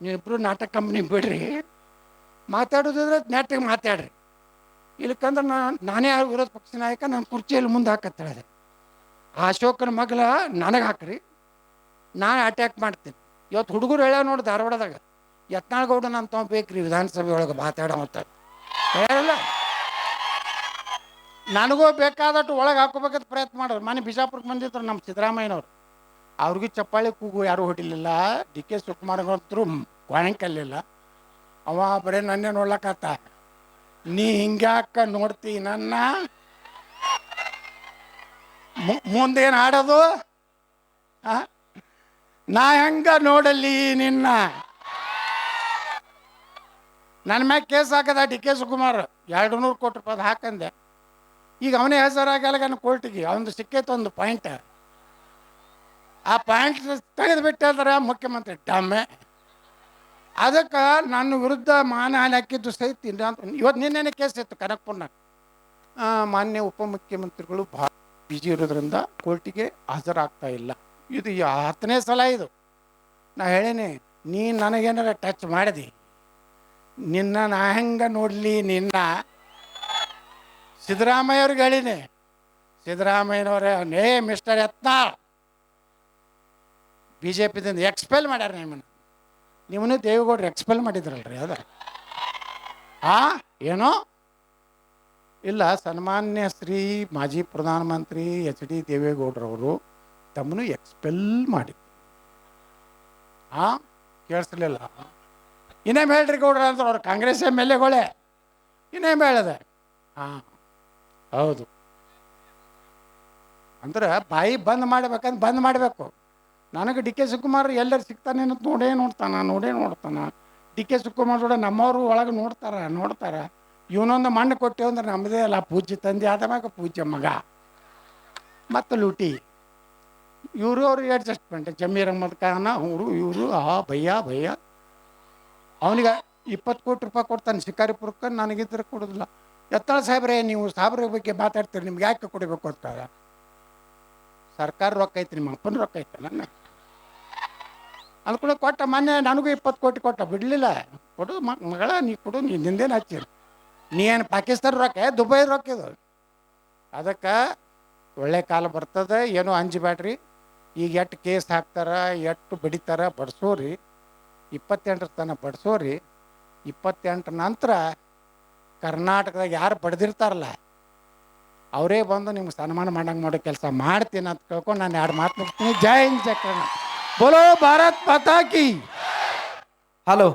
ನೀವಿಬ್ಬರು ನಾಟಕ ಕಂಪ್ನಿ ಬಿಡ್ರಿ, ಮಾತಾಡೋದಿದ್ರೆ ನೆಟ್ಟಿಗೆ ಮಾತಾಡ್ರಿ. ಇಲ್ಲಕ್ಕಂದ್ರೆ ನಾನೇ ವಿರೋಧ ಪಕ್ಷ ನಾಯಕ, ನನ್ನ ಕುರ್ಚಿಯಲ್ಲಿ ಮುಂದೆ ಹಾಕತ್ತ ಹೇಳಿದೆ. ಆ ಅಶೋಕನ ಮಗಳ ನನಗೆ ಹಾಕ್ರಿ, ನಾನು ಅಟ್ಯಾಕ್ ಮಾಡ್ತೀನಿ. ಇವತ್ತು ಹುಡುಗರು ಹೇಳ್ಯಾವ ನೋಡಿ ಧಾರವಾಡದಾಗ, ಯತ್ನಾಳಗೌಡ ನಾನು ತೊಗೊಬೇಕ್ರಿ ವಿಧಾನಸಭೆ ಒಳಗೆ ಮಾತಾಡೋ ಅಂತ ಹೇಳಲ್ಲ. ನನಗೂ ಬೇಕಾದಟ್ಟು ಒಳಗೆ ಹಾಕೋಬೇಕಂತ ಪ್ರಯತ್ನ ಮಾಡೋರು. ಮನೆ ಬಿಜಾಪುರಕ್ಕೆ ಬಂದಿದ್ರು ನಮ್ಮ ಸಿದ್ದರಾಮಯ್ಯನವ್ರು, ಅವ್ರಿಗೂ ಚಪ್ಪಾಳಿ ಕೂಗು ಯಾರೂ ಹೊಡಿಲಿಲ್ಲ. DK ಶಿವಕುಮಾರ್ಗಂತರೂ ಕೊಳಂಕಲ್ಲಿಲ್ಲ. ಅವ ಬರೀ ನನ್ನೇ ನೋಡ್ಲಕ್ಕತ್ತ, ನೀ ಹಿಂಗ್ಯಾಕ ನೋಡ್ತಿ ನನ್ನ, ಮುಂದೇನು ಆಡೋದು, ನಾ ಹೆಂಗ ನೋಡಲಿ ನಿನ್ನ? ನನ್ನ ಮ್ಯಾಗ ಕೇಸ್ ಹಾಕದ DK ಶಿವಕುಮಾರ್ 200 ಕೋಟಿ ರೂಪಾಯಿ ಹಾಕಂದೆ. ಈಗ ಅವನೇ ಹೆಸರಾಗಲ್ಲ ನನ್ನ ಕೋರ್ಟಿಗೆ. ಅವನು ಸಿಕ್ಕೈತೆ ಒಂದು ಪಾಯಿಂಟ್, ಆ ಪಾಯಿಂಟ್ ತೆಗೆದು ಬಿಟ್ಟಿದ್ರೆ ಮುಖ್ಯಮಂತ್ರಿ ಡಮ್ಮೆ. ಅದಕ್ಕೆ ನನ್ನ ವಿರುದ್ಧ ಮಾನಹಾನಿ ಹಾಕಿದ್ದು ಸಹಿತ ಇವತ್ತು ನಿನ್ನೆ ಕೇಸ್ ಇತ್ತು ಕನಕಪುರ್ನಾಗ. ಮಾನ್ಯ ಉಪಮುಖ್ಯಮಂತ್ರಿಗಳು ಭಾಳ ಬಿಜಿ ಇರೋದ್ರಿಂದ ಕೋರ್ಟಿಗೆ ಹಾಜರಾಗ್ತಾ ಇಲ್ಲ. ಇದು 10ನೇ ಸಲ ಇದು. ನಾ ಹೇಳೀನಿ, ನೀ ನನಗೇನಾರ ಟಚ್ ಮಾಡಿದಿ, ನಿನ್ನ ನಾ ಹೆಂಗೆ ನೋಡಲಿ? ನಿನ್ನ ಸಿದ್ದರಾಮಯ್ಯವ್ರಿಗೆ ಹೇಳೀನಿ, ಸಿದ್ದರಾಮಯ್ಯನವರೇ ಮಿಸ್ಟರ್ ಯತ್ನಾಳ್, ಬಿ ಜೆ ಪಿದಿಂದ ಎಕ್ಸ್ಪೆಲ್ ಮಾಡ್ಯಾರ ನಿಮ್ಮನ್ನು ದೇವೇಗೌಡರು ಎಕ್ಸ್ಪೆಲ್ ಮಾಡಿದ್ರಲ್ರಿ ಅದ ಏನೋ ಇಲ್ಲ. ಸನ್ಮಾನ್ಯ ಶ್ರೀ ಮಾಜಿ ಪ್ರಧಾನಮಂತ್ರಿ ಎಚ್ ಡಿ ದೇವೇಗೌಡರವರು ತಮ್ಮನ್ನು ಎಕ್ಸ್ಪೆಲ್ ಮಾಡಿದ್ರು. ಕೇಳಿಸ್ಲಿಲ್ಲ? ಇನ್ನೇನು ಹೇಳ್ರಿ ಗೌಡ್ರ ಅಂದ್ರೆ ಅವ್ರು ಕಾಂಗ್ರೆಸ್ MLAಗಳೇ ಇನ್ನೇನು ಹೇಳಿದೆ. ಹೌದು, ಅಂದ್ರೆ ಬಾಯಿ ಬಂದ್ ಮಾಡ್ಬೇಕಂದ್ರೆ ಬಂದ್ ಮಾಡಬೇಕು. ನನಗೆ ಡಿ ಕೆ ಶಿವಕುಮಾರ್ ಎಲ್ಲರೂ ಸಿಗ್ತಾನೆ ಅಂತ ನೋಡೇ ನೋಡ್ತಾನ. ಡಿ ಕೆ ಶಿವಕುಮಾರ್ ಕೂಡ ನಮ್ಮವರು ಒಳಗೆ ನೋಡ್ತಾರ. ಇವನೊಂದು ಮಣ್ಣು ಕೊಟ್ಟೆವು ಅಂದ್ರೆ ನಮ್ಮದೇ ಅಲ್ಲ, ಪೂಜ್ಯ ತಂದೆ ಆದ ಮ್ಯಾಗ ಪೂಜ್ಯ ಮಗ ಮತ್ತು ಲೂಟಿ. ಇವರು ಅವ್ರಿಗೆ ಅಡ್ಜಸ್ಟ್ಮೆಂಟ್. ಜಮೀರ್ ಅಹ್ಮದ್ ಖಾನ ಇವರು ಭಯ್ಯ ಅವನಿಗೆ 20 ಕೋಟಿ ರೂಪಾಯಿ ಕೊಡ್ತಾನೆ ಶಿಕಾರಿಪುರಕ್ಕೆ, ನನಗಿದ್ರೆ ಕೊಡೋದಿಲ್ಲ. ಯತ್ನಾಳ್ ಸಾಹೇಬ್ರೆ, ನೀವು ಸಾಹೇಬ್ರ ಬಗ್ಗೆ ಮಾತಾಡ್ತೀರಿ, ನಿಮ್ಗೆ ಯಾಕೆ ಕೊಡಬೇಕು ಅಂತಾರೆ. ಸರ್ಕಾರ ರೊಕ್ಕ ಐತಿ, ನಿಮ್ಮ ಅಪ್ಪನ ರೊಕ್ಕ ಐತೆ ನನ್ನ ಅಂದ್ಕೊಳ್ಳಿ. ಕೊಟ್ಟ ಮೊನ್ನೆ ನನಗೂ 20 ಕೋಟಿ ಕೊಟ್ಟ, ಬಿಡಲಿಲ್ಲ. ಕೊಡು ಮಗಳ, ನೀ ಕೊಡು, ನೀ ನಿಂದೇನು ಹಚ್ಚಿರಿ. ನೀ ಏನು ಪಾಕಿಸ್ತಾನ ರೊಕ್ಕ, ದುಬೈ ರೊಕ್ಕ ಇದು. ಅದಕ್ಕೆ ಒಳ್ಳೆ ಕಾಲ ಬರ್ತದೆ, ಏನೋ ಅಂಜಬೇಡ್ರಿ. ಈಗ ಎಷ್ಟು ಕೇಸ್ ಹಾಕ್ತಾರೆ, ಎಷ್ಟು ಬಡಿತಾರೆ, ಬಡಿಸೋರಿ. 28 ತನಕ ಬಡಿಸೋರಿ. 28 ನಂತರ ಕರ್ನಾಟಕದಾಗ ಯಾರು ಬಡ್ದಿರ್ತಾರಲ್ಲ ಅವರೇ ಬಂದು ನಿಮ್ಗೆ ಸನ್ಮಾನ ಮಾಡೋ ಕೆಲಸ ಮಾಡ್ತೀನಿ ಅಂತ ಕೇಳ್ಕೊಂಡು ನಾನು 2 ಮಾತು ಮುಗ್ತೀನಿ. ಜೈ ಹಿಂದ್, ಜೈ ಕರ್ನಾಟಕ, ಬೋಲೋ ಭಾರತ್ ಮಾತಾ ಕಿ. ಹಲೋ.